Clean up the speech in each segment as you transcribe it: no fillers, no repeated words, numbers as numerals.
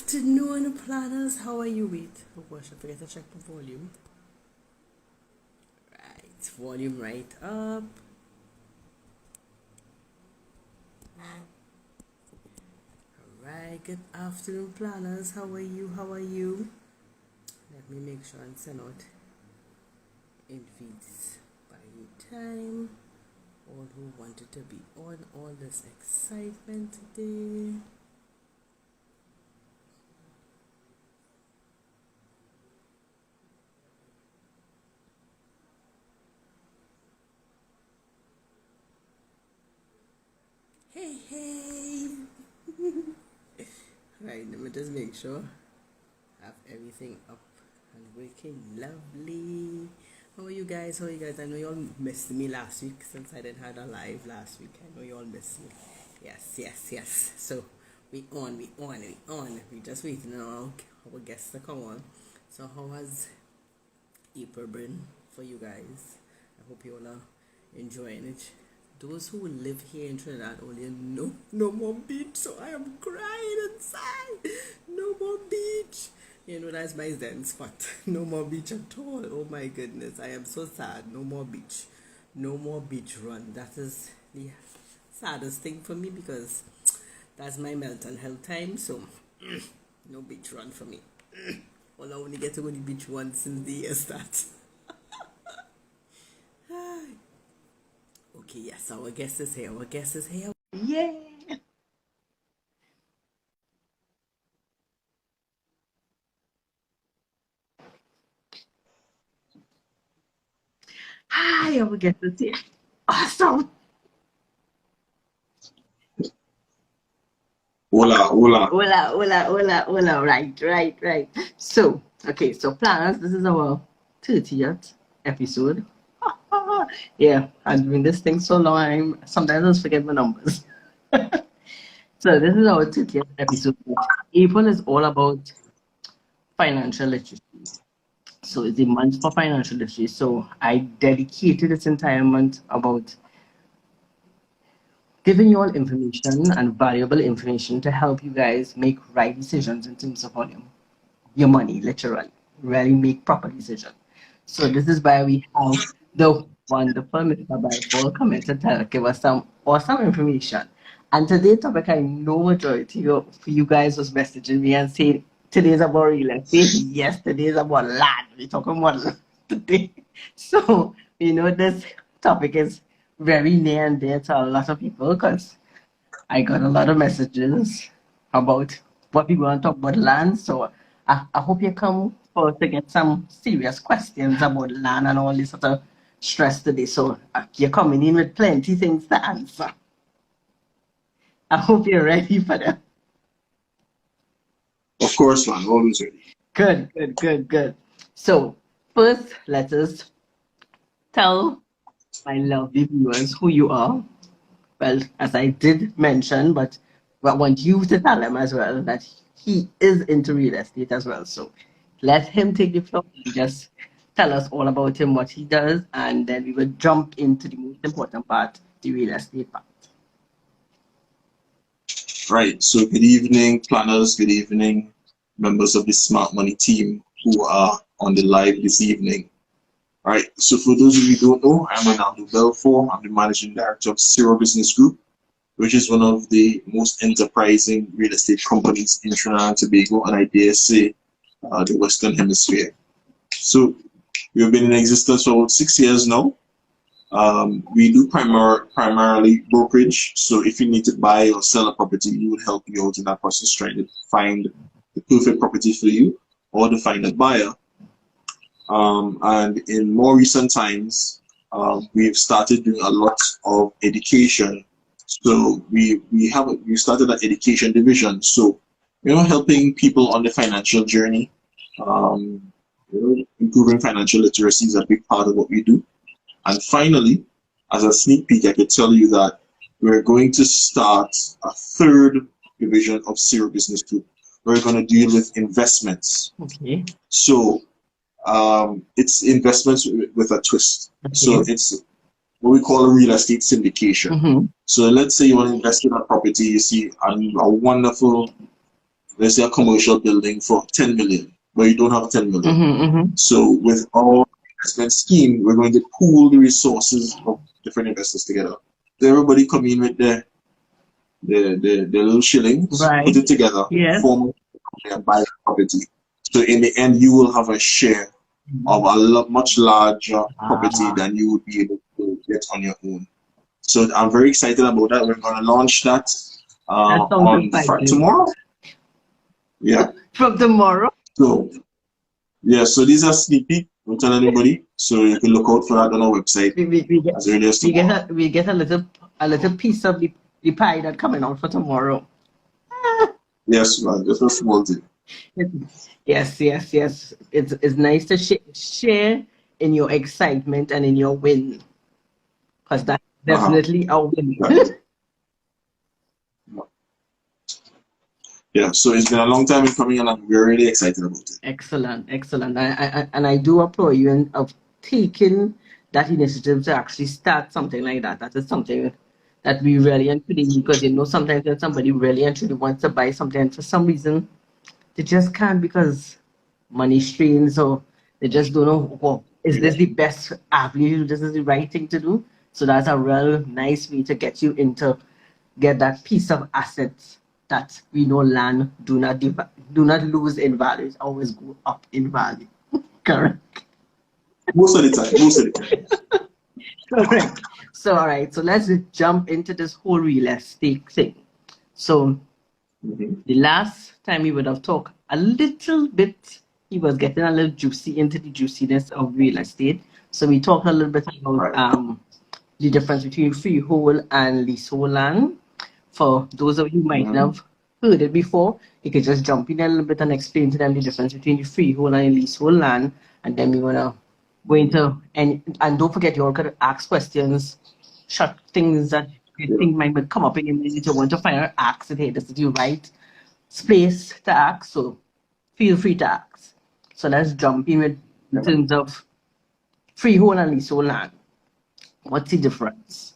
afternoon, planners. How are you? Wait, oh gosh, I forget to check the volume. Right, volume right up. Alright, good afternoon, planners. How are you? How are you? Let me make sure and send out invites by time. All who wanted to be on all this excitement today. Hey. Right, let me just make sure I have everything up and working lovely. How are you guys? I know you all missed me last week since I didn't have a live last week. I know you all missed me. Yes. So we on. We just waiting on our guests to come on. So how has April been for you guys? I hope you all are enjoying it. Those who live here in Trinidad only know no more beach, so I am crying inside. No more beach. You know, that's my zen spot. No more beach at all. Oh my goodness, I am so sad. No more beach. No more beach run. That is the saddest thing for me because that's my mental health time. So, no beach run for me. Well, I only get to go to the beach once since the year starts. Okay, yes, our guest is here. Yeah. Hi, our guest is here. Awesome. Hola. Right. So, okay, so planners, this is our 30th episode. Yeah, I've been doing this thing so long, sometimes I just forget my numbers. So, this is our 30th episode. April is all about financial literacy. So, it's a month for financial literacy. So, I dedicated this entire month about giving you all information and valuable information to help you guys make right decisions in terms of volume. Your money, literally. Really make proper decisions. So this is why we have the wonderful Mr. Bible coming to give us some awesome information. And today's topic, I know majority of you guys was messaging me and saying today's about real estate. Yes, today's about land. We're talking about land today. So, this topic is very near and dear to a lot of people because I got a lot of messages about what we want to talk about land. So I hope you come for to get some serious questions about land and all this sort of stress today. So you're coming in with plenty things to answer. I hope you're ready for that. Of course, man, always ready. Good. So first, let us tell my lovely viewers who you are. Well, as I did mention, but I want you to tell him as well that he is into real estate as well. So let him take the floor and just tell us all about him, what he does, and then we will jump into the most important part, the real estate part. Right. So, good evening, planners. Good evening, members of the Smart Money team who are on the live this evening. All right. So, for those of you who don't know, I'm Ronaldo Belfort. I'm the managing director of Zero Business Group, which is one of the most enterprising real estate companies in Trinidad and Tobago, and I dare say the Western Hemisphere. So, we've been in existence for about 6 years now. We do primarily brokerage. So if you need to buy or sell a property, we would help you out in that process, trying to find the perfect property for you or to find a buyer. And in more recent times, we've started doing a lot of education. So we started an education division. So helping people on the financial journey, improving financial literacy is a big part of what we do. And finally, as a sneak peek, I could tell you that we're going to start a third division of Zero Business Group. We're going to deal with investments. Okay. So it's investments with a twist. Okay. So it's what we call a real estate syndication. So let's say you want to invest in a property, you see a wonderful let's say a commercial building for 10 million, but you don't have 10 million. Mm-hmm. So with our investment scheme, we're going to pool the resources of different investors together. So everybody come in with their little shillings, Right. put it together, Yes. form and buy the property. So in the end, you will have a share of a much larger property than you would be able to get on your own. So I'm very excited about that. We're going to launch that on tomorrow. Yeah. From tomorrow. So yeah. So these are sneak peek. Don't tell anybody. So you can look out for that on our website as early as tomorrow. We get a little piece of the pie that coming out for tomorrow. Yes, man. Just a small thing. Yes. It's nice to share in your excitement and in your win, because that's definitely a win. Yeah, so it's been a long time in coming, and I'm really excited about it. Excellent. I do applaud you of taking that initiative to actually start something like that. That is something that we really and truly need, because sometimes when somebody really and truly wants to buy something, and for some reason they just can't because money strains, or they just don't know, well, is this the best avenue? This is the right thing to do. So that's a real nice way to get you into get that piece of assets that we know land do not lose in value. It always go up in value. Correct. Most of the time. Correct. So all right. So let's jump into this whole real estate thing. So the last time we would have talked a little bit, he was getting a little juicy into the juiciness of real estate. So we talked a little bit about the difference between freehold and leasehold land. For those of you who might not have heard it before, you could just jump in a little bit and explain to them the difference between the freehold and the leasehold land, and then we want to go into and don't forget, you all could ask questions, short things that you think might come up in your mind. You want to find out, ask it. Hey, this is the right space to ask, so feel free to ask. So let's jump in terms of freehold and leasehold land. What's the difference?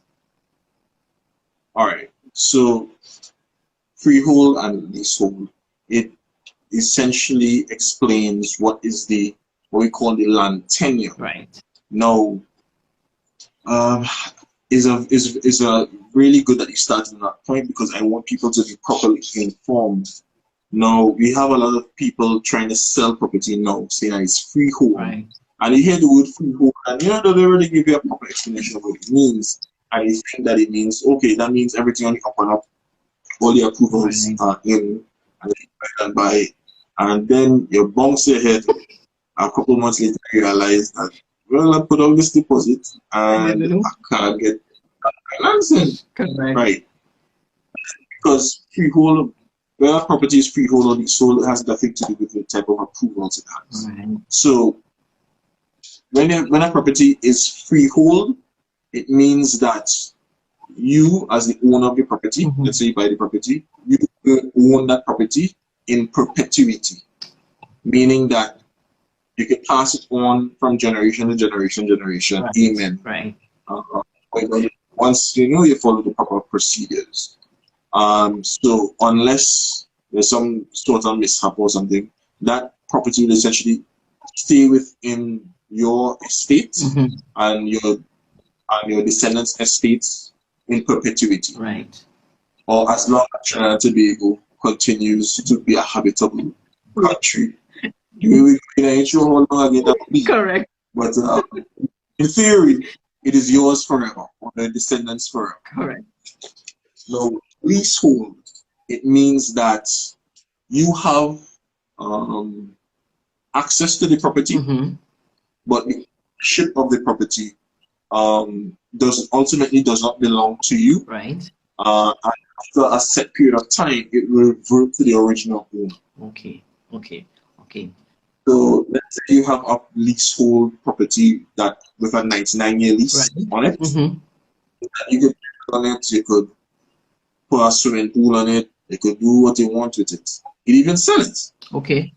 All right. So freehold and leasehold, it essentially explains what we call the land tenure. Right. Now, is a really good that you started on that point, because I want people to be properly informed. Now, we have a lot of people trying to sell property now, saying that it's freehold. Right. And you hear the word freehold, and they don't really give you a proper explanation of what it means. And you think that it means, okay, that means everything on the up and up, all the approvals are in, and you can buy it. And then you bounce your head a couple months later, you realize that, well, I put all this deposit and I can't get that financing. Right. Because freehold, whether property is freehold or leasehold, it has nothing to do with the type of approvals it has. So when a property is freehold, it means that you, as the owner of the property, let's say you buy the property, you own that property in perpetuity, meaning that you can pass it on from generation to generation. Right. Amen. Right. Once you follow the proper procedures. So unless there's some sort of mishap or something, that property will essentially stay within your estate and your descendants' estates in perpetuity. Right. Or as long as Trinidad and Tobago continues to be a habitable country. We ain't sure how long again that will be. Correct. But in theory, it is yours forever, or the descendants forever. Correct. Now, leasehold, it means that you have access to the property, but the ownership of the property ultimately does not belong to you. Right. And after a set period of time, it will revert to the original owner. Okay. So let's say you have a leasehold property that with a 99-year lease on it. You could put on it, you could put a swimming pool on it, you could do what you want with it. You can even sell it. Okay.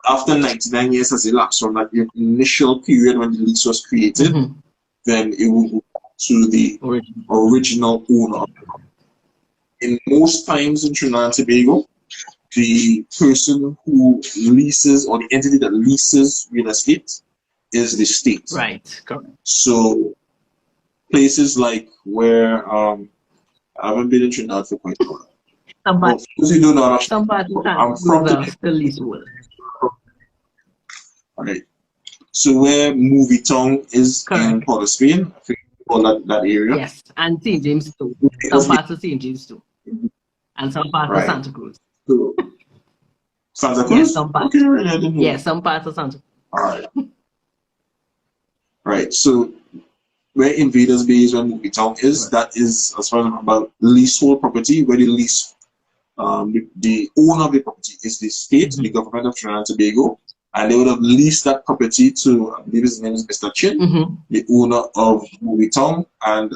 After 99 years has elapsed from that initial period when the lease was created, then it will go to the original owner. In most times in Trinidad and Tobago, the person who leases or the entity that leases real estate is the state. Right. Correct. So places like where I haven't been in Trinidad for quite a while. Well, for those who don't know, I'm from the still leasehold. All right. So where Movie Town is in Port of Spain, I think you call that area. Yes, and St. James too. Some parts of St. James too. And some parts of Santa Cruz. So, Santa Cruz? Yes, some parts. Okay, I didn't know. Yes, some parts of Santa Cruz. All right. Right. So where Invaders Bay is, where Movie Town is, that is, as far as I'm about, leasehold property, where the lease, the owner of the property is the state, the government of Trinidad and Tobago, and they would have leased that property to, I believe his name is Mr. Chin, the owner of Movie Town, and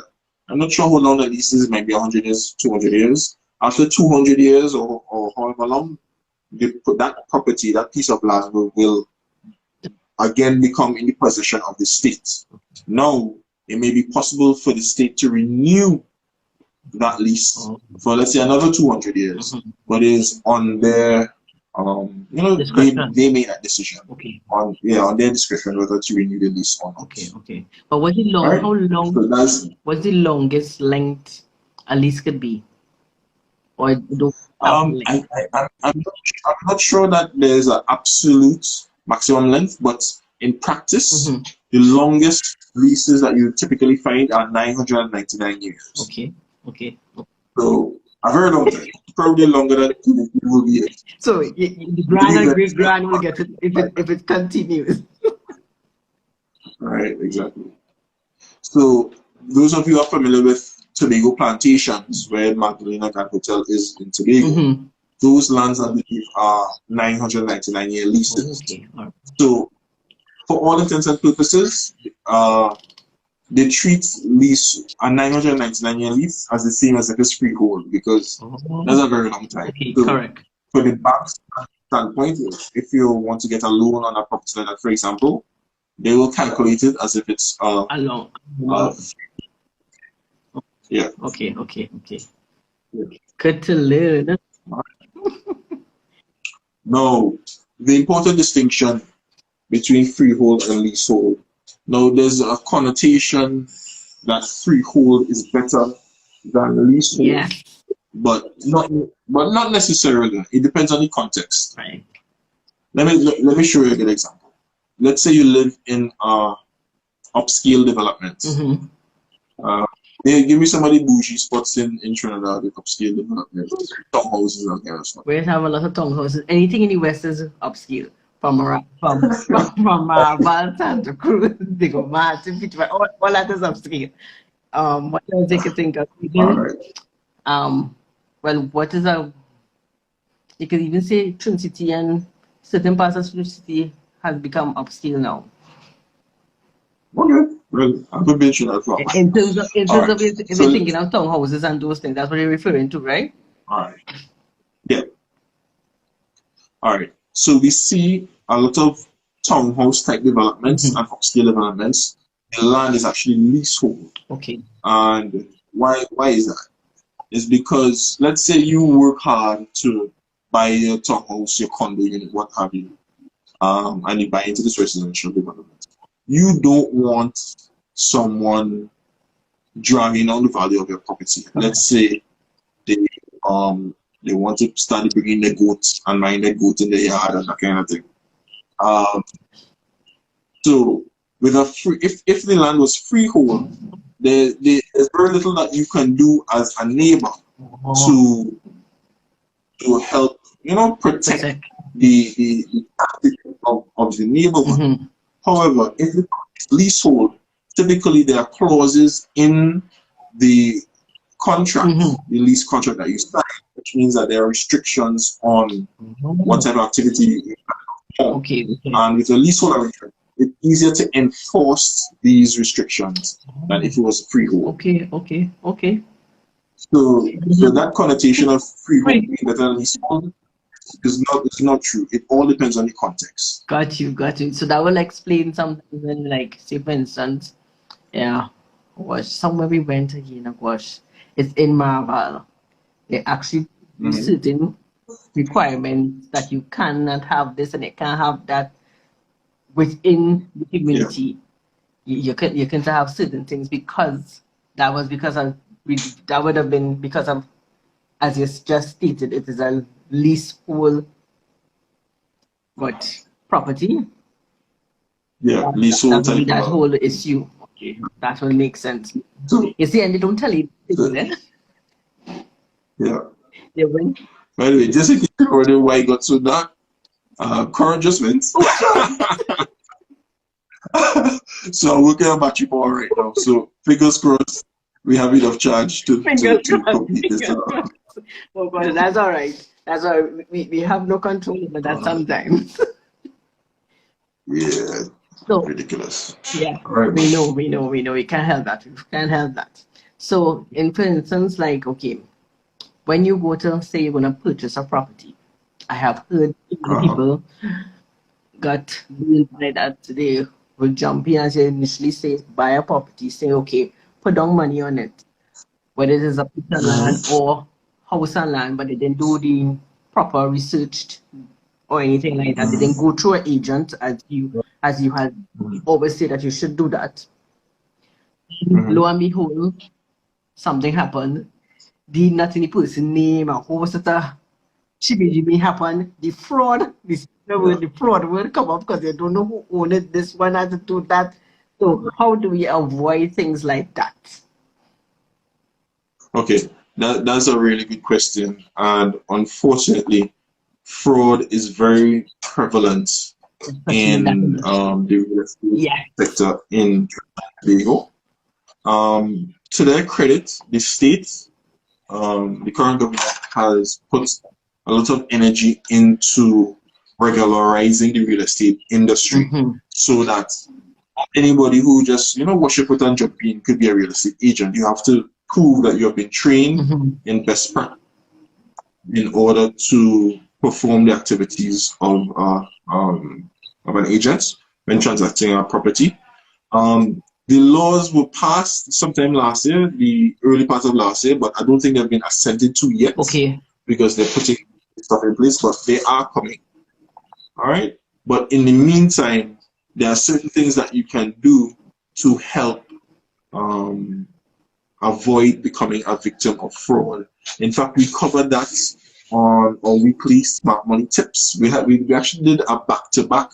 I'm not sure how long the lease is, it might be 100 years, 200 years. After 200 years or however long, that property, that piece of land will again become in the possession of the state. Now, it may be possible for the state to renew that lease for, let's say, another 200 years, but it's on their, they made that decision on their discretion whether to renew the lease or not. Okay. But what's the long? Right? How long? So what's the longest length a lease could be? Or I'm not sure that there's an absolute maximum length, but in practice, the longest leases that you typically find are 999 years. Okay. So a very long time, probably longer than it will be. So the grand and great grand will get it if it continues. Right, exactly. So those of you who are familiar with Tobago plantations, where Magdalena Grand Hotel is in Tobago, those lands, I believe, are 999-year leases. Right. So for all intents and purposes, they treat lease a 999-year lease as the same as if it's freehold, because that's a very long time. So correct. For the bank's standpoint, if you want to get a loan on a property like that, for example, they will calculate it as if it's a long. Yeah. Okay. Yeah. Good to learn. Now, the important distinction between freehold and leasehold. Now, there's a connotation that freehold is better than leasehold, but not necessarily. It depends on the context. Right. Let me show you a good example. Let's say you live in upscale development. Give me some of the bougie spots in Trinidad with upscale development, townhouses and kind of stuff. We have a lot of townhouses. Anything in the west is upscale. From Santa Cruz, they go mad to fit. All that is upscale. What else they could think of? Well, what is you could even say Trinity and certain parts of Trinity has become upscale now. Okay. Well, I haven't been to that far. In terms of if you're thinking of townhouses and those things, that's what you're referring to, right? All right. Yeah. All right. So we see a lot of townhouse type developments and upscale developments. The land is actually leasehold. Okay. And why is that? It's because, let's say you work hard to buy your townhouse, your condo unit, what have you, and you buy into this residential development. You don't want someone dragging down the value of your property. Let's say they want to start bringing the goats and mind the goats in the yard and that kind of thing. So with if the land was freehold, there's very little that you can do as a neighbor to help protect the of the neighborhood. However, if it's leasehold, typically there are clauses in the contract, the lease contract that you sign, which means that there are restrictions on what type of activity you can perform. And with a leasehold arrangement, it's easier to enforce these restrictions than if it was freehold. Okay. So that connotation of freehold being better than leasehold is not true. It all depends on the context. Got you. So that will explain something when, like, say for instance, somewhere we went again, it's in Marval. They actually certain requirements that you cannot have this and you can't have that within the Yeah. community. You can have certain things because that was because of that would have been because of, as you just stated, it is a leasehold what property. Yeah. That Leasehold would be type that of. whole issue. Okay, that will make sense. So, You see, and they don't tell you things, so eh? yeah. They went, By the way, just in case you're wondering why it got so dark, car adjustments. oh, sure. So I'm working on battery power right now. So fingers crossed, we have enough charge Fingers to crossed, complete this. fingers crossed. Oh, God, that's all right. That's all right. We have no control over that Uh, sometimes. yeah, So, ridiculous. yeah, All right. we know. We can't help that. We can't help that. So, for instance, like, okay, when you go to say you're going to purchase a property, I have heard Uh-huh. people got deals like that. They will jump in as you initially say, buy a property, say, okay, put down money on it, whether it is a piece of land Mhm. or house and land, but they didn't do the proper research or anything like that. They didn't Mhm. go through an agent as you had always say that you should do that. Lo Mhm. and behold, something happened. The not in the person name, a whole sort of shibby happen. The fraud, Yeah. the fraud will come up because they don't know who owned it. This one had to do that. So how do we avoid things like that? Okay. That's a really good question. And unfortunately, fraud is very prevalent Especially in that in industry. the real estate Yeah. sector in Tobago. To their credit, the state, the current government has put a lot of energy into regularizing the real estate industry Mm-hmm. so that anybody who just, wash your foot and jump in could be a real estate agent. You have to prove that you have been trained Mm-hmm. in best practice in order to perform the activities of an agent when transacting a property. The laws were passed sometime last year, the early part of last year, but I don't think they've been assented to yet Okay. because they're putting stuff in place, but they are coming. All right. But in the meantime, there are certain things that you can do to help um, avoid becoming a victim of fraud. In fact, we covered that on our weekly smart money tips. We actually did a back-to-back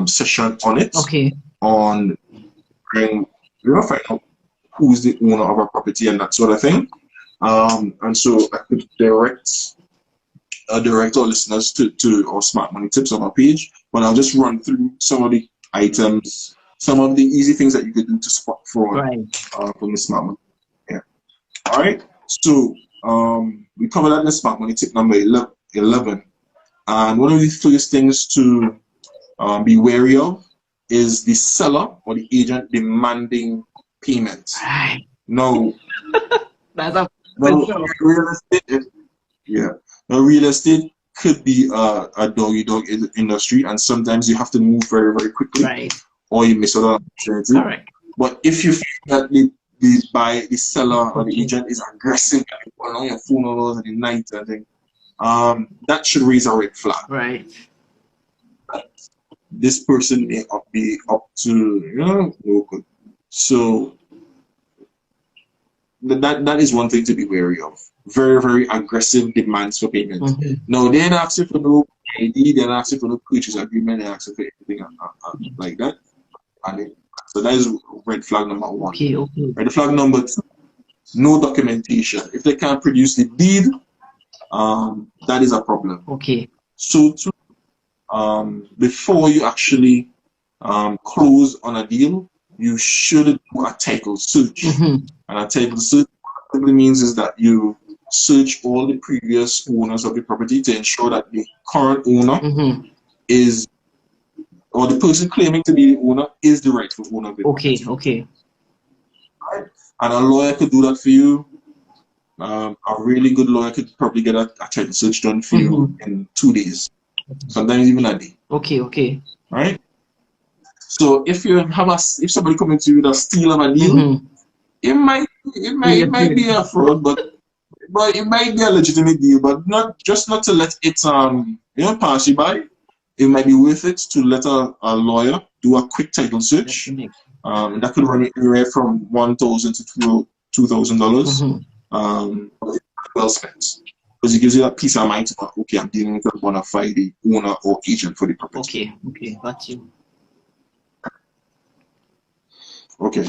session on it Okay. on trying, find out who's the owner of a property and that sort of thing. And so I could direct our listeners to our smart money tips on our page, but I'll just run through some of the items, some of the easy things that you could do to spot fraud Right. from the smart money. Yeah. All right. So we covered that in the smart money tip number 11. And one of the first things to be wary of is the seller or the agent demanding payment. Right. No, That's a no, so. real estate. Yeah. Now, real estate could be a doggy dog industry, and sometimes you have to move very, very quickly, Right. or you miss out on opportunity. Correct. But if you feel that the seller or the Okay. agent is aggressive, like on your phone all at the night, I think, that should raise a red flag. Right. This person may not be up to, no good. So that is one thing to be wary of. Very, very aggressive demands for payment. Mm-hmm. No, they're not asking for no ID, they're not asking for no purchase agreement, they're asking for anything like that. So that is red flag number one. Okay. Okay. Red flag number two, no documentation. If they can't produce the deed, that is a problem. Okay. So too, before you actually close on a deal, you should do a title search. Mm-hmm. And a title search simply means is that you search all the previous owners of the property to ensure that the current owner Mm-hmm. is, or the person claiming to be the owner is the rightful owner of the Okay. property. Okay. Right? And a lawyer could do that for you. A really good lawyer could probably get a title search done for you Mm-hmm. in 2 days, sometimes even a day. Okay. Okay. Right? So if if somebody coming to you with a steal of a deal, Mm-hmm. it might be a fraud, but but it might be a legitimate deal, but not to let it pass you by. It might be worth it to let a lawyer do a quick title search. That could run anywhere from $1,000 to $2,000. Well spent, because it gives you that peace of mind. Okay, I'm dealing with a bona fide owner or agent for the property. Okay, got you. Okay.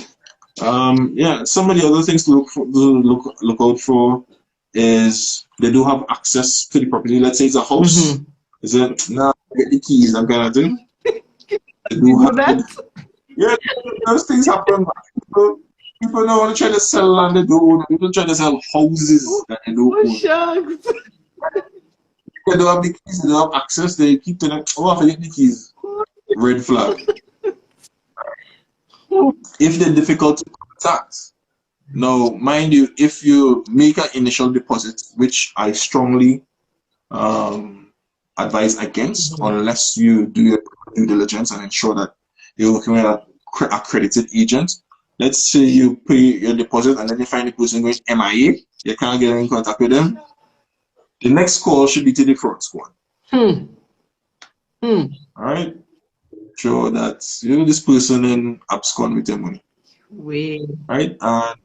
Yeah, some of the other things to look out for is they do have access to the property. Let's say it's a house. Is it now get the keys, that kind of thing? They do have that. Yeah, those things happen. People don't want to try to sell land they don't own. People try to sell houses that they don't own. Shucks. They don't have the keys, they don't have access, they keep telling, oh, I forget the keys. Red flag. If they're difficult to contact, now, mind you, if you make an initial deposit, which I strongly advise against, unless you do your due diligence and ensure that you're working with an accredited agent. Let's say you pay your deposit and then you find the person going MIA, you can't get in contact with them. The next call should be to the fraud squad. All right. Sure that this person in abscond with your money. Right? And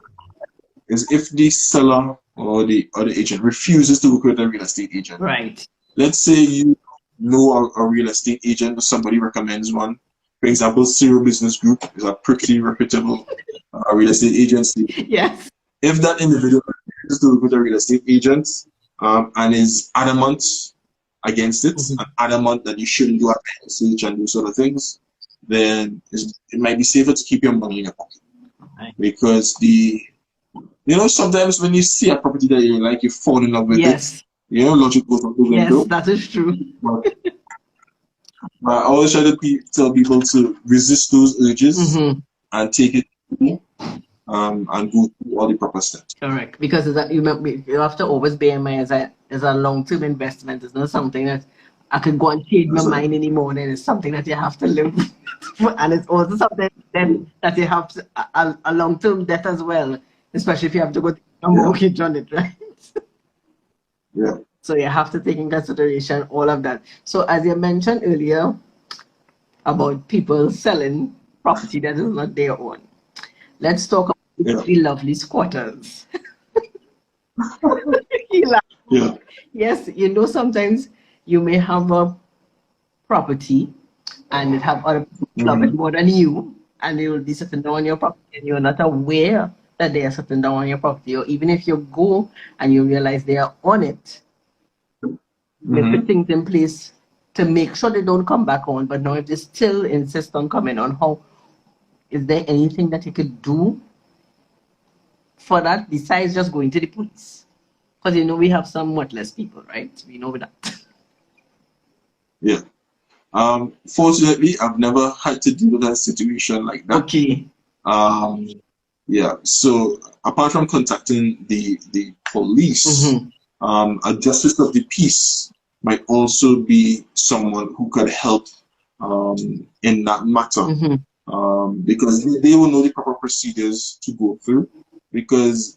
is if the seller or the agent refuses to work with a real estate agent. Right. Let's say you know a real estate agent or somebody recommends one. For example, Zero Business Group is a pretty reputable real estate agency. Yes. If that individual refuses to work with a real estate agent and is adamant against it, and adamant that you shouldn't do a research and do sort of things, then it might be safer to keep your money in your pocket. Because sometimes when you see a property that you like, you fall in love with it. Logic goes out the window. Yes, that is true. But I always try to tell people to resist those urges and take it and go through all the proper steps. Correct, because you have to always bear in mind as a long-term investment. It's not something that I could go and change my mind in the morning. It's something that you have to live with. And it's also something then that you have a long-term debt as well, especially if you have to go a mortgage on it, right? Yeah. So you have to take in consideration all of that. So as you mentioned earlier about people selling property that is not their own, let's talk about the lovely squatters. Yeah. Yes, sometimes you may have a property and it have other people love it more than you, and they will be sitting down on your property and you're not aware that they are sitting down on your property, or even if you go and you realize they are on it, you put things in place to make sure they don't come back on. But now if they still insist on coming on, is there anything that you could do for that besides just going to the police? Because we have some worthless people, right? We know that. Yeah. Fortunately, I've never had to deal with a situation like that. Okay. Yeah. So apart from contacting the police, a justice of the peace might also be someone who could help in that matter, because they will know the proper procedures to go through. Because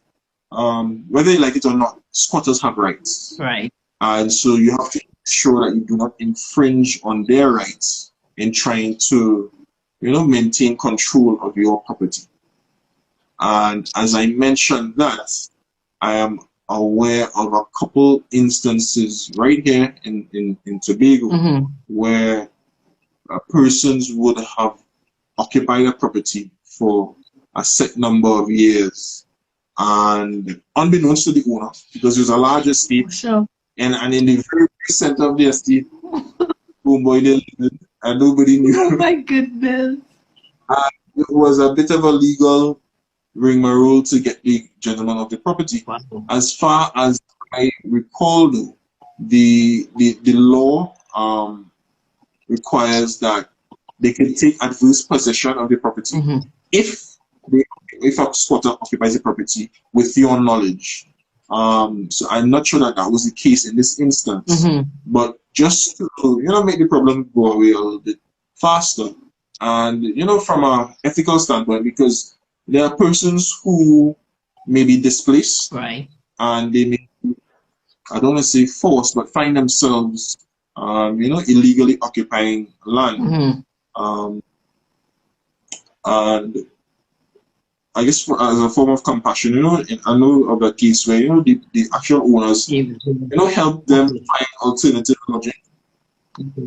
whether you like it or not, squatters have rights. Right. And so you have to ensure that you do not infringe on their rights in trying to, maintain control of your property. And as I mentioned that, I am aware of a couple instances right here in Tobago where persons would have occupied a property for a set number of years, and unbeknownst to the owner, because there's a large estate, and in the very center of the estate, homeboy they lived, and nobody knew. Oh my goodness! It was a bit of a legal rigmarole to get the gentleman of the property. Wow. As far as I recall, though, the law requires that they can take adverse possession of the property if a squatter occupies the property with your knowledge. So I'm not sure that was the case in this instance, but just to make the problem go away a little bit faster, and from an ethical standpoint, because there are persons who may be displaced, right, and they may I don't want to say forced, but find themselves, illegally occupying land. Um, and I guess as a form of compassion, I know of a case where, the actual owners, help them find alternative lodging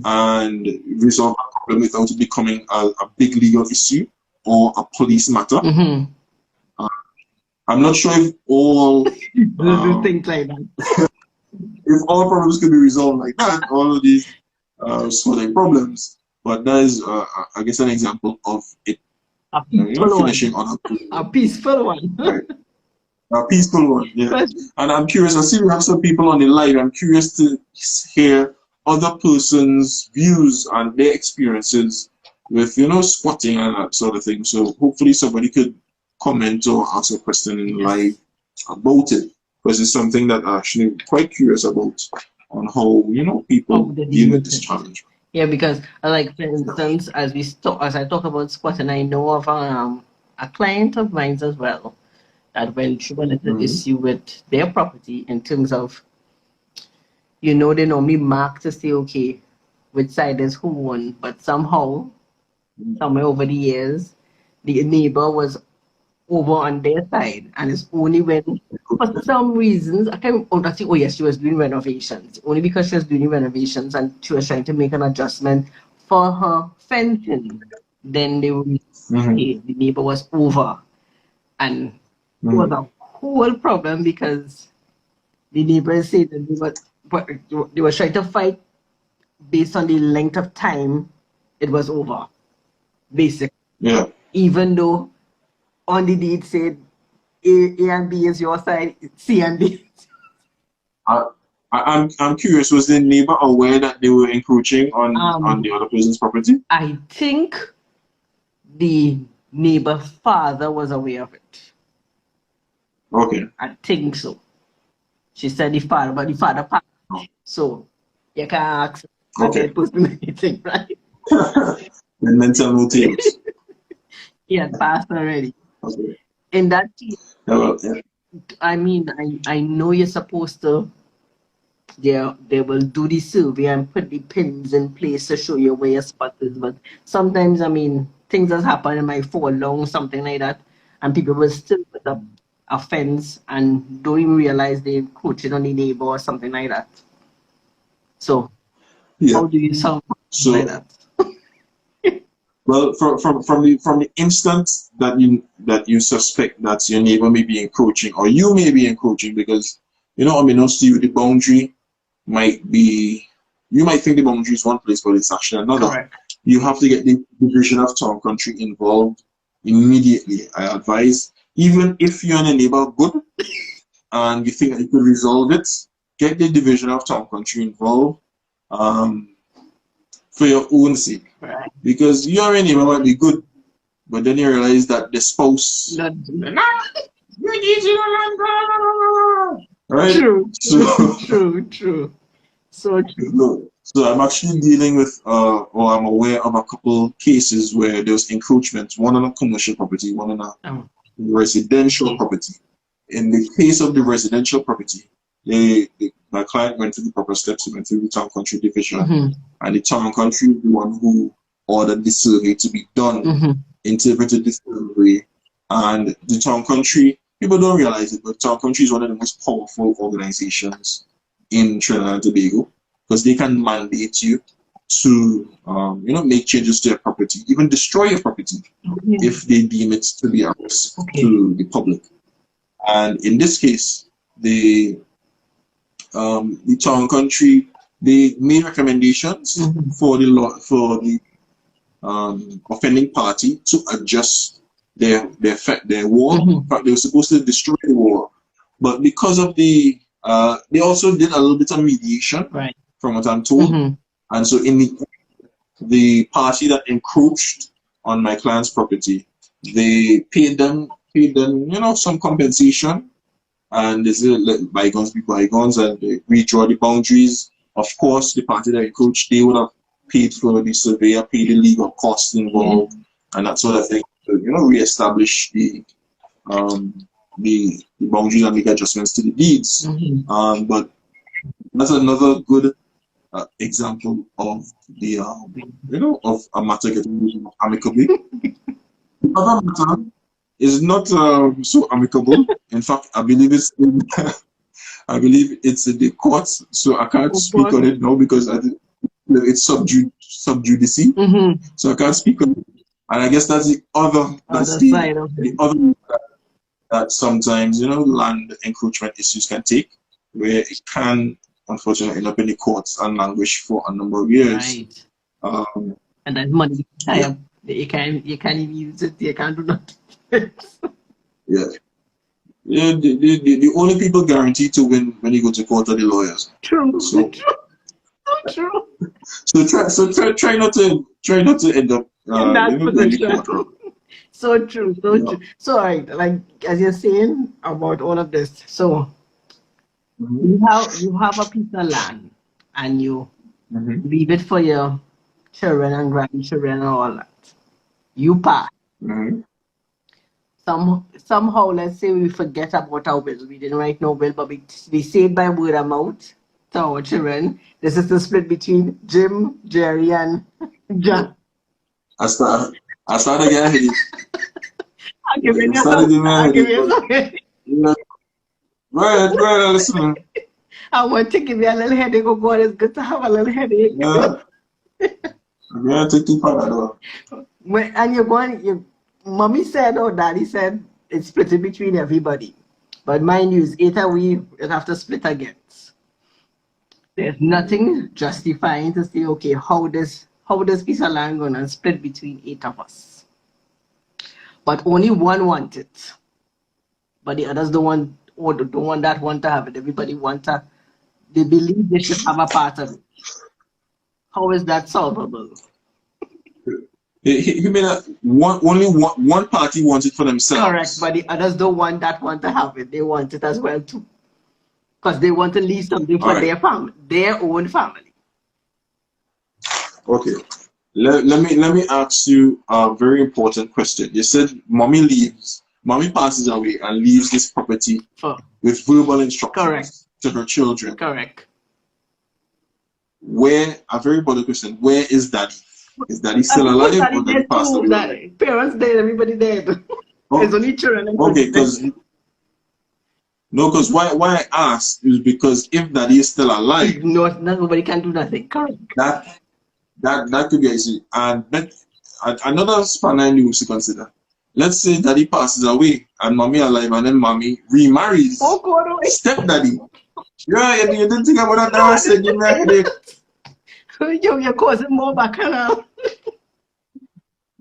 and resolve that problem without it becoming a big legal issue or a police matter. I'm not sure if all things like that. If all problems could be resolved like that, all of these sort of problems. But that is, I guess, an example of it. A peaceful finishing one. on A peaceful one. right. A peaceful one, yeah. And I'm curious. I see we have some people on the live. I'm curious to hear other persons' views and their experiences with, squatting and that sort of thing. So hopefully somebody could comment or ask a question in live about it, because it's something that I'm actually quite curious about on how people deal with this challenge. Yeah, because like for instance, as I talk about squatting, I know of a client of mine as well that when she wanted an issue with their property in terms of, they normally mark to say, okay, which side is who won, but somehow, somewhere over the years, the neighbor was over on their side, and it's only when, for some reasons, I can't remember, oh yes, she was doing renovations, only because she was doing renovations and she was trying to make an adjustment for her fencing, then they would say the neighbor was over, and it was a whole problem because the neighbors said that they were trying to fight based on the length of time it was over, basically. Yeah. Even though on the deed said A and B is your side, C and D. I'm curious, was the neighbor aware that they were encroaching on the other person's property? I think the neighbor's father was aware of it. Okay. I think so. She said the father, but the father passed. So you can ask the dead person anything, right? The mental notations. He had passed already. Okay. In that case, yeah. I mean, I know you're supposed to, they will do the survey and put the pins in place to show you where your spot is, but sometimes, I mean, things that happen, it might fall along, something like that, and people will still put up a fence and don't even realize they're encroaching on the neighbor or something like that. So, how do you solve like that? Well, from the instant that you suspect that your neighbor may be encroaching, or you may be encroaching, because unbeknownst to you, the boundary might be, you might think the boundary is one place, but it's actually another. Correct. You have to get the division of town country involved immediately. I advise, even if you're in a neighbor good and you think that you could resolve it, get the division of town country involved. For your own sake, right. Because your neighbor might be good, but then you realize that the spouse, right? True. True. So true. So I'm actually dealing with, or I'm aware of a couple cases where there was encroachment, one on a commercial property, one on a residential property. In the case of the residential property, my client went through the proper steps. He went through the town country division, and the town country is the one who ordered the survey to be done, interpreted the survey, and the town country, people don't realize it, but town country is one of the most powerful organizations in Trinidad and Tobago, because they can mandate you to make changes to your property, even destroy your property if they deem it to be a risk to the public. And in this case, the town country, they made recommendations for the offending party to adjust their wall. In fact, they were supposed to destroy the wall, but because of the they also did a little bit of mediation, right, from what I'm told. And so in the party that encroached on my client's property, they paid them some compensation, and they said let bygones be bygones, and they redraw the boundaries. Of course, the party that encroached, they would have paid for the surveyor, paid the legal costs involved, and that sort of thing to reestablish the boundaries and make adjustments to the deeds. But That's another good example of the of a matter getting resolved amicably. The other matter is not so amicable. In fact, I believe it's in, I believe it's in the courts, so I can't Oh speak God. on it now because it's sub judice, so I can't speak on it. And I guess that's the Other side of it. the other that sometimes land encroachment issues can take, where it can unfortunately end up in the courts and languish for a number of years. Right. Um, And that money yeah, you can't even use it, you can't do nothing. yeah. Yeah, the only people guaranteed to win when you go to court are the lawyers. True, So true, so true. try not to end up In that going to position. court. Right? So true, so Yeah. true. So, all right, like as you're saying about all of this, so Mm-hmm. you have a piece of land and you Mm-hmm. leave it for your children and grandchildren and all that. You pass. Mm-hmm. Somehow, let's say we forget about our will. We didn't write no will, but we say it by word of mouth to our children. This is the split between Jim, Jerry, and Yeah. John. I start I started getting headache. I'll give I you started some. getting a I'll give headache, you but some. go ahead, listen. I want to give you a little headache. Oh God, it's good to have a little headache. Yeah, I'm gonna take two Panadol. And you're going, mommy said or daddy said it's split it between everybody. But mind you, it's either we will have to split again. There's nothing justifying to say, okay, how this piece of land gonna split between 8 of us? But only one wants it. But the others don't want or don't want that one to have it. Everybody wants to they believe they should have a part of it. How is that solvable? He mean that only one party wants it for Correct, themselves. but the others don't want that one to have it. They want it as well too. Because they want to leave something All for right. their family, their own family. Okay. Let me ask you a very important question. You said mommy passes away and leaves this property For with verbal correct, instructions to her children. correct. Where a very important question, where is daddy? Is daddy I still suppose alive that or is daddy dead passed too. away That already? parents dead, everybody dead. It's Oh, only children and okay, grandchildren. because no, because why I asked is because if daddy is still alive, Nobody can do nothing. Correct. that that could be an issue. And another spanner in the works to consider. Let's say daddy passes away and mommy alive, and then mommy remarries Oh God, oh, stepdaddy. Yeah, you didn't think about that. no, Now I I said, give me a headache. didn't. You're causing more bacchanal.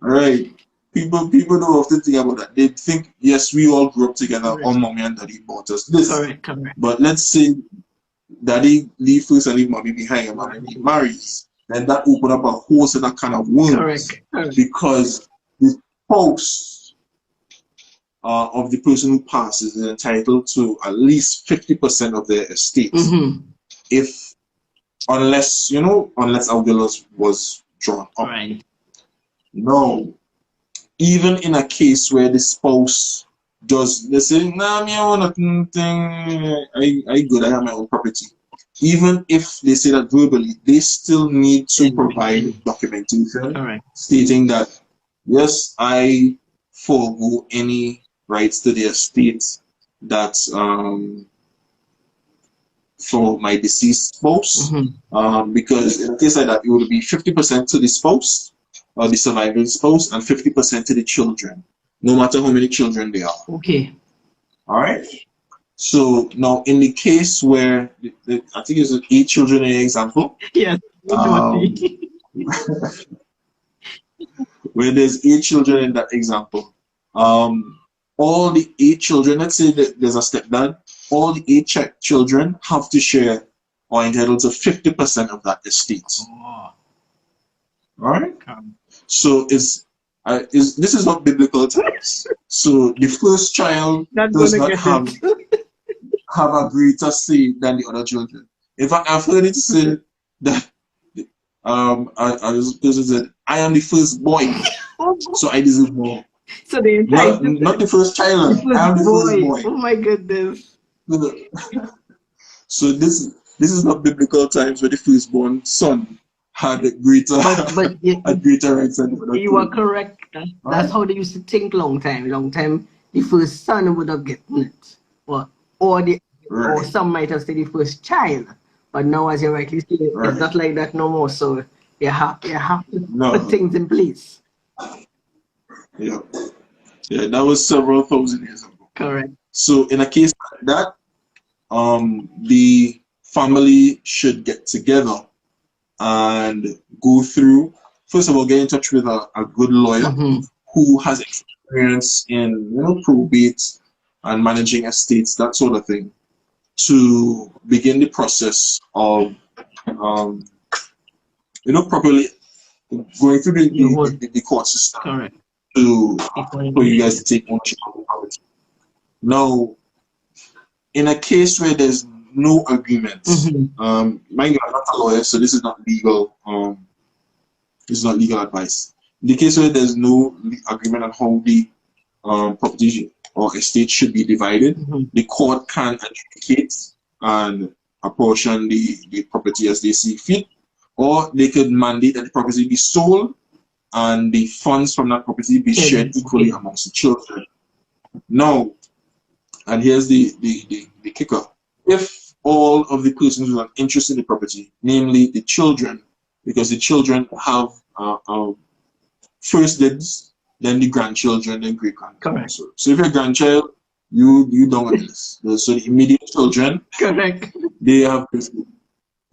All right. People don't often think about that. They think, yes, we all grew up together, or Correct, mommy and daddy bought us this. correct, correct. But let's say daddy leave first and leave mommy behind and mommy Right. remarries. Then that open up a whole set of kind of worms Correct, correct. because the spouse of the person who passes is entitled to at least 50% of their estate. If unless our will was drawn up. Right. No, even in a case where the spouse does they say, nah, me I want nothing, I good, I have my own property. Even if they say that verbally, they still need to In provide writing. documentation Correct. stating that yes, I forego any rights to the estate that for my deceased spouse. Because in a case like that, it would be 50% to the spouse or the surviving spouse and 50% to the children, no matter how many children they are. Okay. All right. So now, in the case where I think it's 8 children in the example, Yes. um, where there's 8 children in that example, all the 8 children, let's say that there's a stepdad, all the 8 children have to share or entitled to 50% of that estate. Oh. All right. So this is not biblical terms. So the first child Not does gonna not get have it. a greater say than the other children. In fact, I've heard it said that this person said, "I am the first boy, so I deserve more." So they entitled Not the first child. the I first am the first boy. boy. Oh my goodness. So this this is not biblical times where the firstborn son had greater But had greater rights than the other you are two. correct. That's Right? how they used to think long time. Long time, the first son would have gotten it, or Right. some might have said the first child. But now, as you rightly say, it's Right. not like that no more. So you have to put No. things in place. Yeah. Yeah. That was several thousand years ago. Correct. So in a case like that, the family should get together and go through. First of all, get in touch with a good lawyer Mm-hmm. who has experience in probate and managing estates, that sort of thing, to begin the process of um, properly going through You would the court system correct. to Before you for go you guys ahead. to take ownership of the property. Now, in a case where there's no agreement, Mm-hmm. mind you, I'm not a lawyer, so this is not legal. This is not legal advice. In the case where there's no agreement on how the property or estate should be divided, Mm-hmm. the court can adjudicate and apportion the property as they see fit, or they could mandate that the property be sold and the funds from that property be shared equally Okay. amongst the children. Now, and here's the kicker. If all of the persons who have interest in the property, namely the children, because the children have first dibs, then the grandchildren, then great grandchildren. Correct. So if you're a grandchild, you don't want this. So the immediate children, Correct. they have first dibs.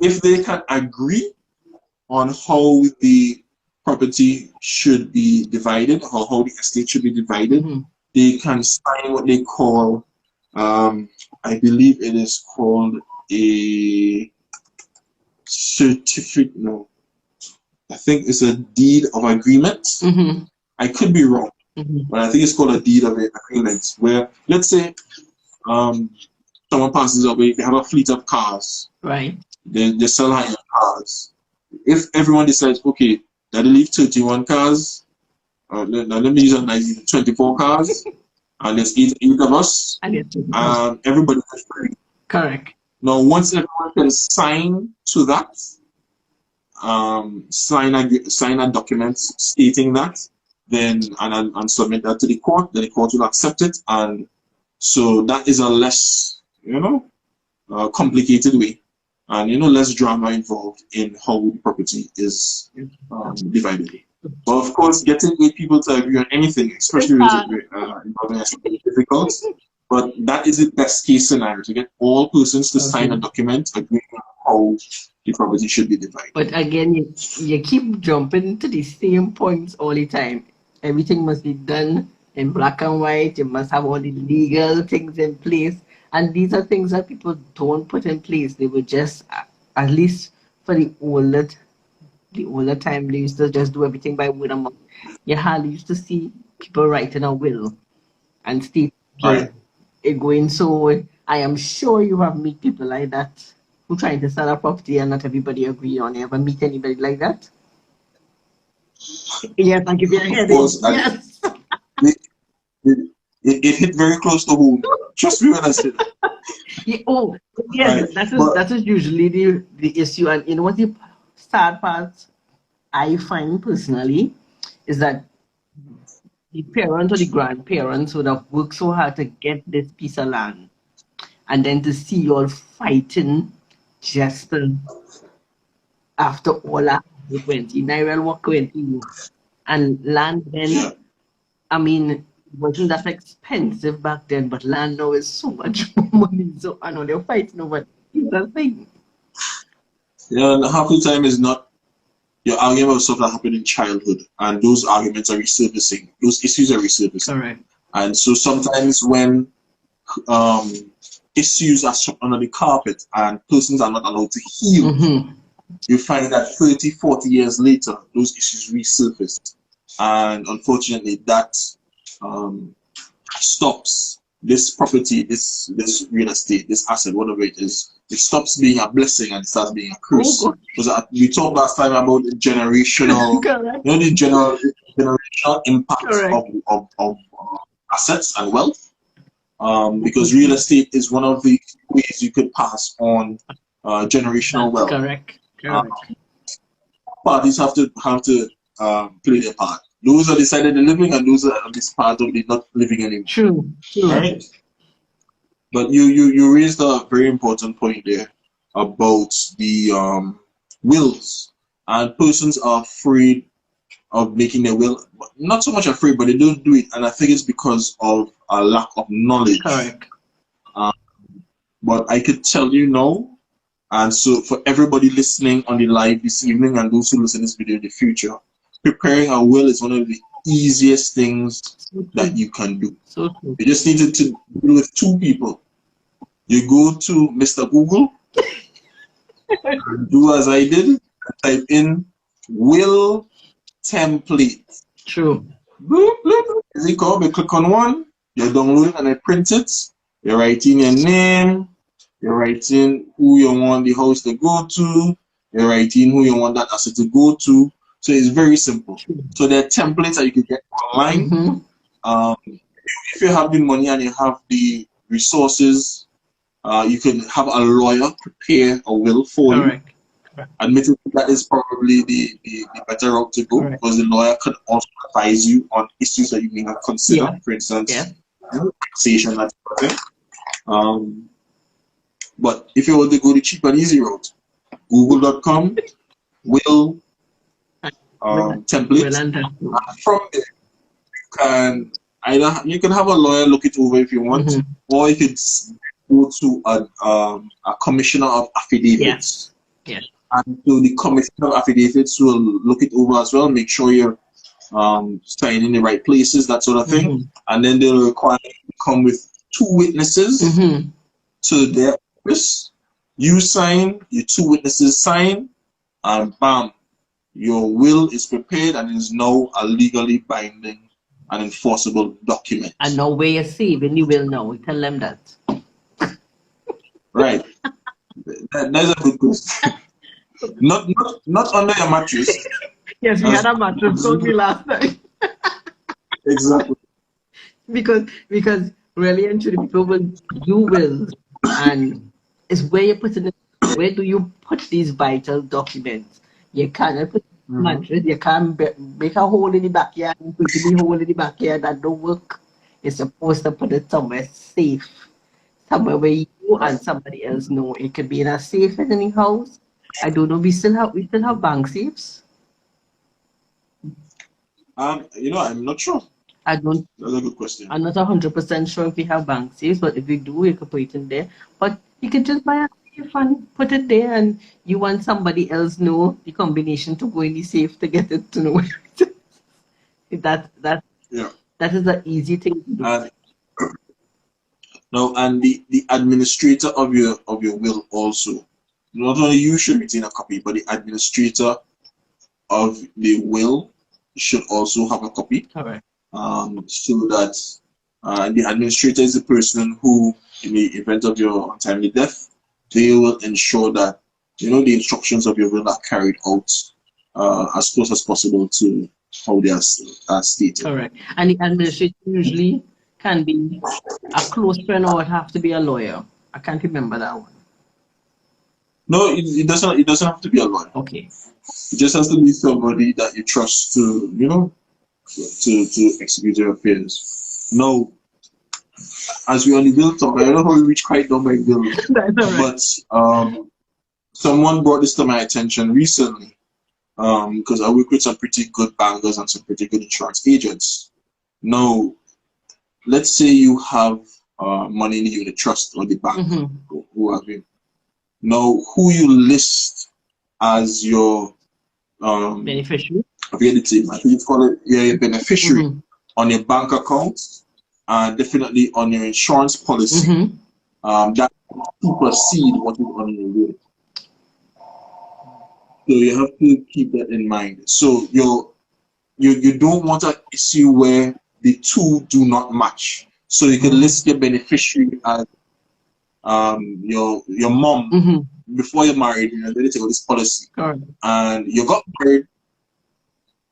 If they can agree on how the property should be divided or how the estate should be divided, Mm-hmm. they can sign what they call, I believe it is called a certificate. No, I think it's a deed of agreement. Mm-hmm. I could be wrong, Mm-hmm. but I think it's called a deed of agreement. Where let's say um, someone passes away, they have a fleet of cars, Right. they sell hire cars. If everyone decides, okay, that they leave 31 cars, now let me use a nice 24 cars, and there's eight of us, And it's everybody is free. correct. Now, once everyone can sign to that, sign a document stating that, then and submit that to the court, then the court will accept it, and so that is a less, complicated way, and less drama involved in how the property is divided. But of course, getting eight people to agree on anything, especially involving us, is difficult. But that is the best case scenario, to get all persons to sign a document agreeing on how the property should be divided. But again, you keep jumping to the same points all the time. Everything must be done in black and white. You must have all the legal things in place. And these are things that people don't put in place. They would just, at least for the older time, they used to just do everything by word of mouth. You hardly used to see people writing a will and state Right. it going. So I am sure you have meet people like that who trying to sell a property and not everybody agree on it. Ever meet anybody like that? Yes, I'll give you a Of headache. course, Yes. it, it hit very close to home. Trust me when I say that. Yeah, oh, yes, Right. that is But that is usually the issue. And you know what the sad part I find personally is that the parents or the grandparents would have worked so hard to get this piece of land, and then to see you all fighting just after all that went in, I will walk went in. And land yeah, then, I mean, it wasn't that expensive back then, but land now is so much more money. So I know they're fighting over the thing. and half the time is not you're arguing about stuff that happened in childhood, and those arguments are resurfacing. Those issues are resurfacing, Correct. and so sometimes when um, issues are swept under the carpet and persons are not allowed to heal, Mm-hmm. you find that 30, 40 years later, those issues resurface. And unfortunately, that um, stops this property, this real estate, this asset, whatever it is. It stops being a blessing and starts being a Oh, curse. God. Because we talked last time about the generational, Correct. the generational impact Correct. of assets and wealth. Because real estate is one of the ways you could pass on generational That's wealth. correct. Uh, Correct. Parties have to play their part. Those are decided living, and those are this part of the not living anymore. True. True. Right? But you raised a very important point there about the wills, and persons are afraid of making their will. Not so much afraid, but they don't do it, and I think it's because of a lack of knowledge. Correct. But I could tell you now, and so for everybody listening on the live this evening and those who listen to this video in the future, preparing a will is one of the easiest things that you can do. So true. You just need to deal with two people. You go to Mr. Google, and do as I did, type in will template. True. Bloop, bloop. As you come, you click on one, you download it and I print it. You write in your name, you write in who you want the house to go to, you write in who you want that asset to go to. So it's very simple. So there are templates that you can get online. If you have the money and you have the resources, you can have a lawyer prepare a will for you. Admittedly, that is probably the better route to go, because the lawyer can also advise you on issues that you may not consider. For instance, taxation, that sort of thing. But if you want to go the cheap and easy route, google.com will template. From there, you can have a lawyer look it over if you want, or you could go to a commissioner of affidavits. And so the commissioner of affidavits will look it over as well, make sure you're signing in the right places, that sort of thing. And then they'll require you to come with two witnesses to their office. You sign, your two witnesses sign, and bam, your will is prepared and is now a legally binding and enforceable document. And now where you're saving the will now. Tell them that. Right. That's a good question. Not under your mattress. Yes, we had a mattress only last time. Exactly. Because really and truly people will do wills, and it's where you put it. Where do you put these vital documents? You cannot put mattress. You can't make a hole in the backyard and put the hole in the backyard. That don't work. You're supposed to put it somewhere safe, somewhere where you and somebody else know. It could be in a safe in any house. I don't know. We still have bank safes. I'm not sure. I don't. That's a good question. I'm not 100% sure if we have bank safes, but if we do, we could put it in there. But you could just buy a safe and put it there, and you want somebody else know the combination to go in the safe to get it to know. That is the easy thing to do. And the administrator of your will also. Not only you should retain a copy, but the administrator of the will should also have a copy. Correct. So that the administrator is the person who, in the event of your untimely death, they will ensure that the instructions of your will are carried out as close as possible to how they are stated. Correct. And the administrator usually can be a close friend, or it have to be a lawyer. I can't remember that one. No, it doesn't. It doesn't have to be a lawyer. Okay. It just has to be somebody that you trust to to execute your affairs. Now, as we on the bill talk, I don't know how we reach quite down by bill, but someone brought this to my attention recently, because I work with some pretty good bankers and some pretty good insurance agents. Now, let's say you have money in the unit trust or the bank, who have you. Now, who you list as your beneficiary? I forget the team. I think it's called your beneficiary on your bank account, and definitely on your insurance policy. That supersede what is on your will. So you have to keep that in mind. So you don't want an issue where the two do not match. So you can list your beneficiary as your mom before you're married, they take out this policy. And you got married,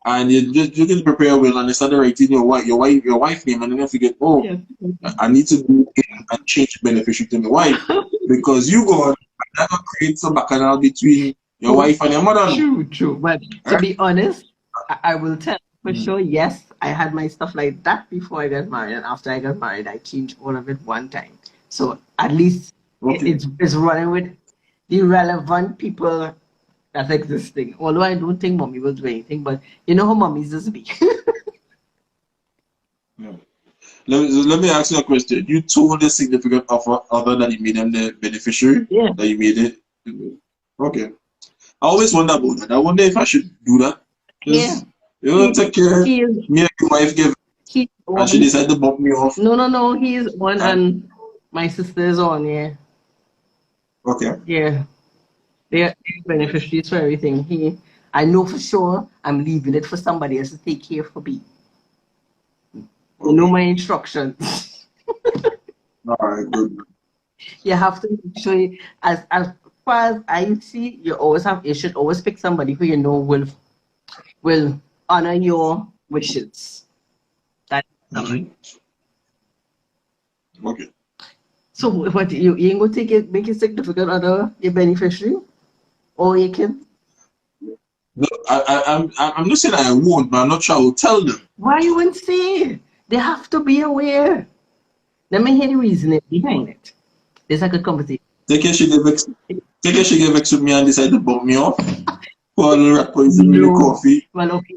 and you can prepare a will, and they started writing your wife name, and then you forget, I need to go in and change the beneficiary to my wife because you go on That will create some bacchanal between your wife and your mother. True, true. But to Right? be honest, I will tell for Mm. sure, yes, I had my stuff like that before I got married, and after I got married, I changed all of it one time. So at least Okay. it's running with the relevant people that's existing. Although I don't think mommy will do anything, but you know how mommies just be. Yeah. Let me ask you a question. You told the significant other that you made them the beneficiary, Yeah, that you made it. Okay. I always wonder about that. I wonder if I should do that. yeah. Just, take He care. he is Me and your wife give, he's and she on. decided to bump me off. No, no, no. He is on, And and my sister is on. Yeah, okay. yeah. They're beneficiaries for everything. I know for sure I'm leaving it for somebody else to take care for me. You know Okay. my instructions. All right. Good. You have to make sure, as far as I see, you should always pick somebody who you know will honor your wishes. That's somebody. Mm-hmm. Okay. So what you ain't gonna make your significant other your beneficiary or your kid? No, I'm not saying I won't, but I'm not sure I will tell them. Why you won't say? They have to be aware. Let me hear the reasoning behind it. There's like a conversation. Take care, she get vexed. Take care, she get vexed with me and decide to bump me off. Pour a little rat poison in the No. coffee. Well, okay.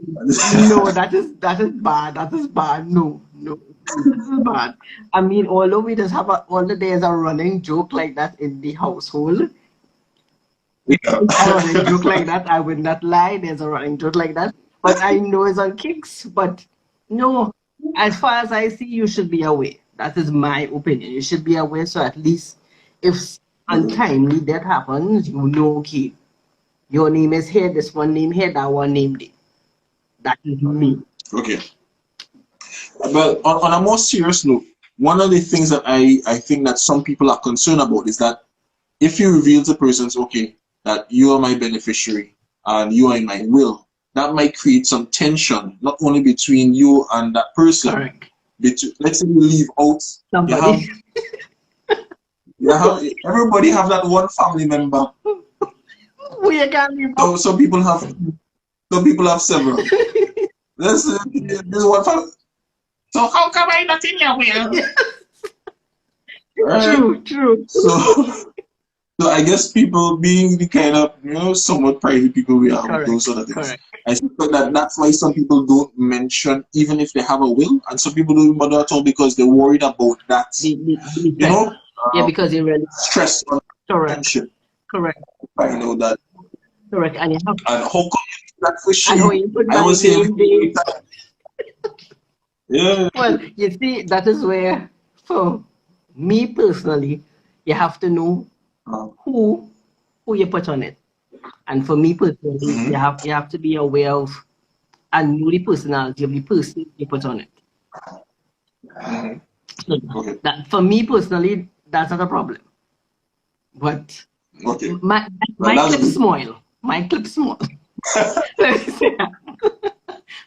No, that is bad. That is bad. No, no, this is bad. I mean, although we just have all the days a running joke like that in the household, Yeah. a running joke like that. I would not lie. There's a running joke like that, but I know it's on kicks. But no, as far as I see, you should be aware. That is my opinion. You should be aware, so at least if untimely that happens, you know, okay, your name is here, this one name here, that one name there. That is me. Okay. Well, on a more serious note, one of the things that I think that some people are concerned about is that if you reveal to persons, okay, that you are my beneficiary and you are in my will, that might create some tension, not only between you and that person. Correct. Let's say you leave out, you have, Somebody. everybody have that one family member. We can't leave So some people have several. This one family. So how come I not in your will? Right? True, true. So So I guess people being the kind of somewhat private people we are with those Correct, sort of things. correct. I suspect that that's why some people don't mention even if they have a will, and some people don't bother at all because they're worried about that, The you effect. know, Yeah, because you really stress or correct, tension. correct, I know that. correct. And you have And how come you do that for and how she? you put I my was here with name you every there. time. Yeah. Well, you see, that is where for me personally, you have to know who who you put on it. And for me personally, Mm-hmm. you have to be aware of and know the personality of the person you put on it. Mm-hmm. So Okay. that for me personally, that's not a problem. But Okay. my Well, my that's clip good. small. My clip small. Let me say that.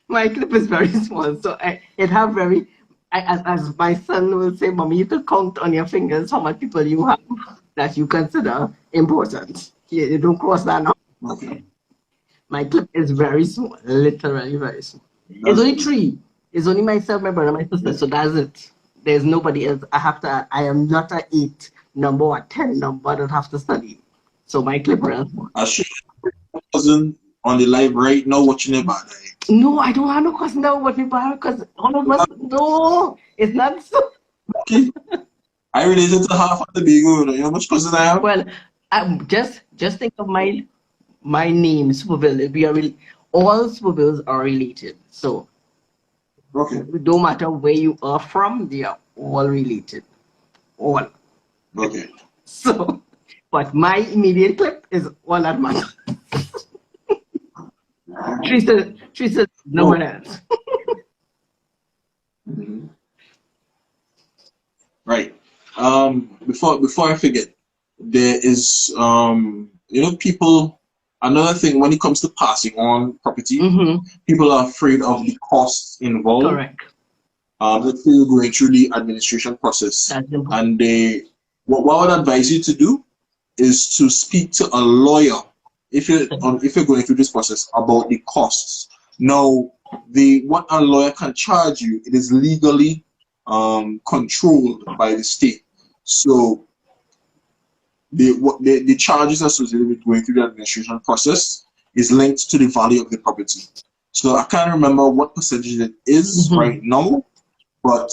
My clip is very small, so it have very. As my son will say, "Mommy, you could count on your fingers how much people you have that you consider important. You don't cross that now." Okay. My clip is very small, literally very small. It's That's only good. three. It's only myself, my brother, my sister. Yeah. So that's it. There's nobody else. I am not a 8 number or 10 number that have to study. So my clip is small. I should wasn't on the live right now watching it, but No, I don't have no question now what people have because all of us, no, it's not so. okay. I related to half of the Tobago. You know how much cousins I have? Well, just think of my name, Superville. All Supervilles are related. So Okay. no matter where you are from, they are all related. All. Okay. So, but my immediate clip is all that matters. Teresa, no No. one else. Mhm. Right. Before I forget, there is people. Another thing when it comes to passing on property, Mm-hmm. people are afraid of the costs involved. Correct. Let's say going through the administration process, That's important. and what I would advise you to do is to speak to a lawyer if you're going through this process about the costs. Now, what a lawyer can charge you, it is legally controlled by the state. So the charges associated with going through the administration process is linked to the value of the property. So I can't remember what percentage it is right now, but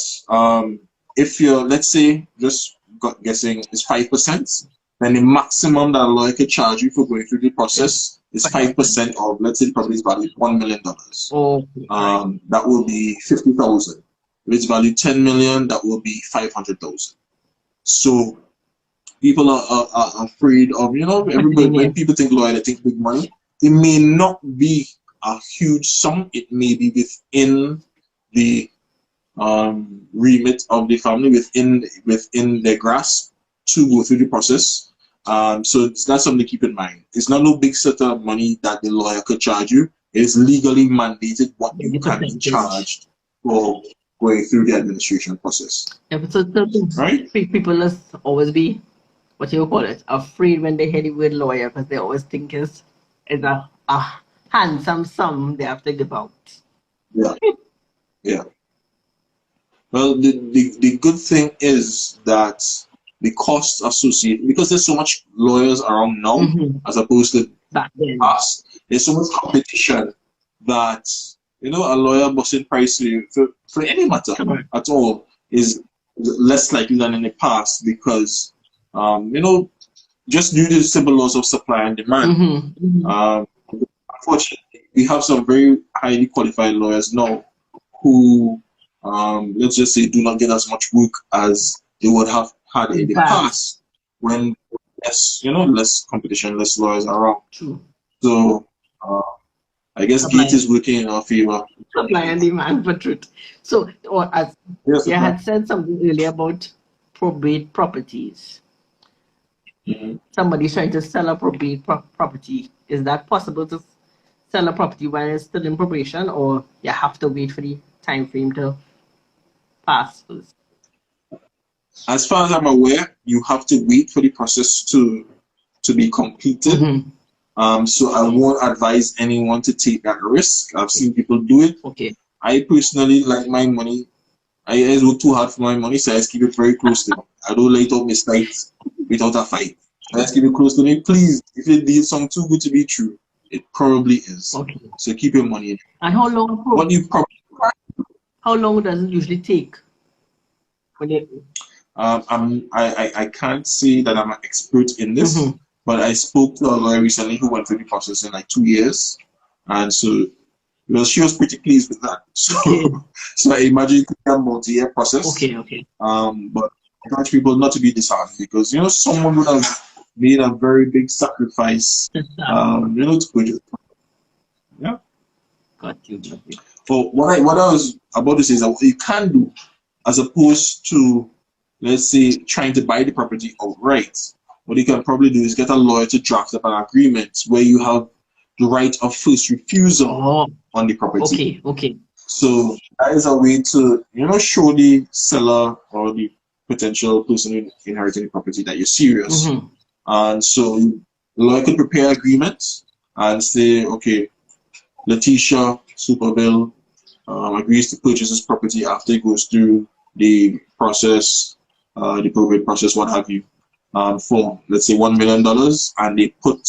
if you're, let's say, just guessing, is 5%, then the maximum that a lawyer can charge you for going through the process is 5% of, let's say, the property's value is $1 million. That will be 50,000. If it's valued 10 million, that will be 500,000. So people are afraid of, everybody, when people think lawyer, they think big money. It may not be a huge sum. It may be within the remit of the family, within their grasp to go through the process. So that's something to keep in mind. It's not no big set of money that the lawyer could charge you. It is legally mandated what you can be charged for going through the administration process. Yeah, but so right? People must always be, what you call it, afraid when they hear the word lawyer, because they always think it's a handsome sum they have to give out. Yeah. Yeah. Well, the good thing is that the costs associated, because there's so much lawyers around now, as opposed to back then. Past, there's so much competition that, a lawyer busting price for any matter at all is less likely than in the past, because, just due to the simple laws of supply and demand. Unfortunately, we have some very highly qualified lawyers now who, let's just say, do not get as much work as they would have had in the past when less competition, less lawyers around. True. So I guess gate is working in our favor. Supply and demand for truth. So, or as you had said something earlier about probate properties. Somebody's trying to sell a probate property. Is that possible to sell a property while it's still in probation, or you have to wait for the time frame to pass first? As far as I'm aware, you have to wait for the process to be completed. So I won't advise anyone to take that risk. I've seen people do it. Okay. I personally like my money. I always work too hard for my money, so I just keep it very close to me. I don't let it out mistakes without a fight. I just keep it close to me. Please, if it did something too good to be true, it probably is. Okay. So keep your money in. And how long? How long does it usually take? I can't say that I'm an expert in this, but I spoke to a lawyer recently who went through the process in like 2 years, and so she was pretty pleased with that. So, so I imagine it could be a multi-year process. Okay. But I encourage people not to be disheartened, because someone would have made a very big sacrifice, to purchase. Yeah. Got you. For what I was about to say is that what you can do, as opposed to, let's say, trying to buy the property outright, what you can probably do is get a lawyer to draft up an agreement where you have the right of first refusal on the property. Okay. So that is a way to, show the seller or the potential person inheriting the property that you're serious. And so the lawyer could prepare an agreement and say, okay, Letitia Superbill agrees to purchase this property after it goes through the process, the probate process, what have you, for, let's say, $1 million, and they put,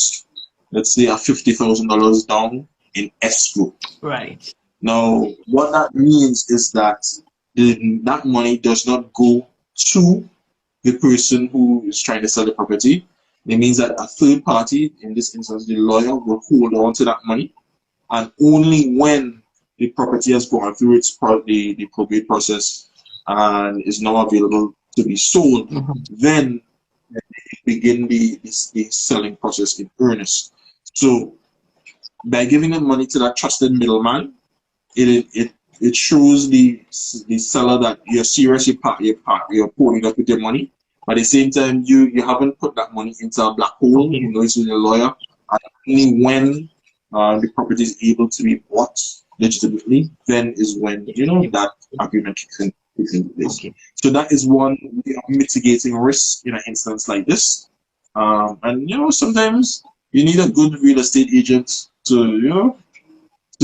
let's say, a $50,000 down in escrow. Right. Now, what that means is that that money does not go to the person who is trying to sell the property. It means that a third party, in this instance, the lawyer, will hold on to that money, and only when the property has gone through the probate process and is now available to be sold, then they begin the selling process in earnest. So by giving the money to that trusted middleman, it shows the seller that you're serious, you're pouring up with your money. But at the same time, you haven't put that money into a black hole. It's with your lawyer. And only when the property is able to be bought legitimately, then is when that agreement kicks in place. So that is one way of mitigating risk in an instance like this. And sometimes you need a good real estate agent to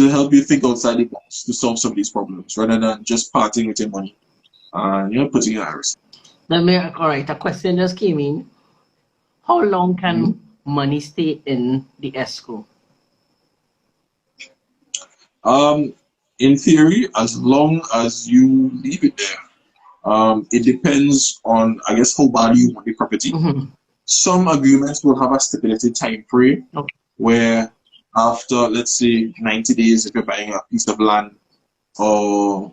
help you think outside the box to solve some of these problems rather than just parting with your money and putting it at risk. All right, a question just came in. How long Mhm. can money stay in the escrow? Um, in theory, as long as you leave it there, it depends on, I guess, how badly you want the property. Mm-hmm. Some agreements will have a stipulated time frame Okay. where after, let's say, 90 days, if you're buying a piece of land, or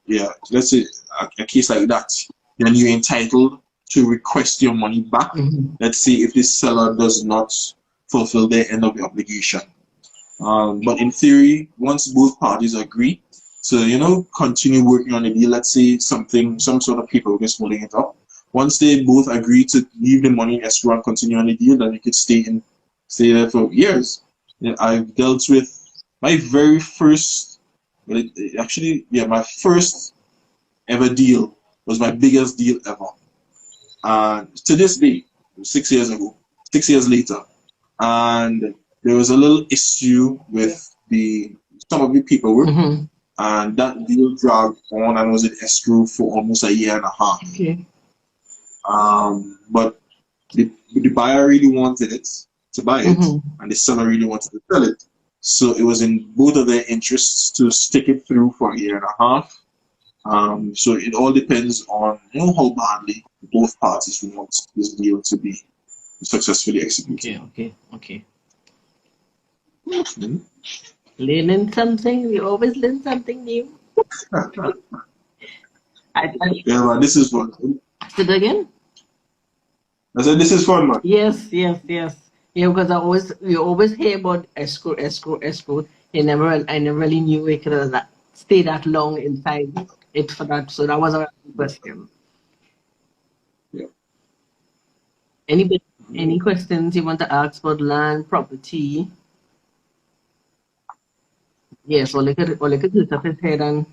yeah, let's say a case like that, then you're entitled to request your money back. Mm-hmm. Let's say if the seller does not fulfill their end of the obligation. But in theory, once both parties agree to, continue working on the deal, let's say some sort of paperwork is holding it up. Once they both agree to leave the money in escrow and continue on the deal, then you could stay there for years. Yeah, I've dealt with my very first, well, actually, yeah, my first ever deal was my biggest deal ever. And to this day, 6 years ago, 6 years later, and there was a little issue with the some of the paperwork, Mm-hmm. and that deal dragged on and was in escrow for almost a year and a half. Okay. But the buyer really wanted it to buy it, Mm-hmm. and the seller really wanted to sell it. So it was in both of their interests to stick it through for a year and a half. So it all depends on how badly both parties want this deal to be successfully executed. Okay. Mhm. Learning something. We always learn something new. I Yeah, man, this is fun. said again. I said this is fun, man. Yes. Yeah, because we always hear about escrow. I never really knew it could stay that long inside it for that. So that was a question. Yeah. Anybody, any questions you want to ask about land, property? Yes, or look at the top of his head and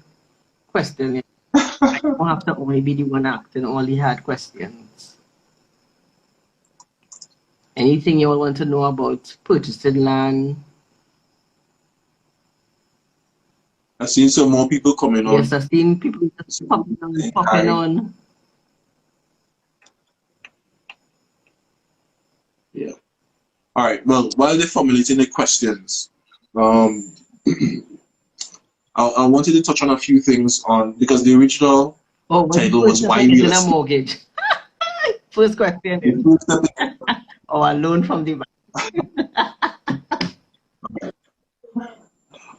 question it. I don't have to only be the one asking all the hard questions. Anything you all want to know about purchasing land? I've seen some more people coming Yes, on. I've seen people just So, saying popping hi. on. Yeah. All right. Well, while they're formulating the questions, um, I wanted to touch on a few things on because the original Oh, what's the title first was step Why in Real getting a Estate. mortgage? First question The is, first step or a loan from the bank.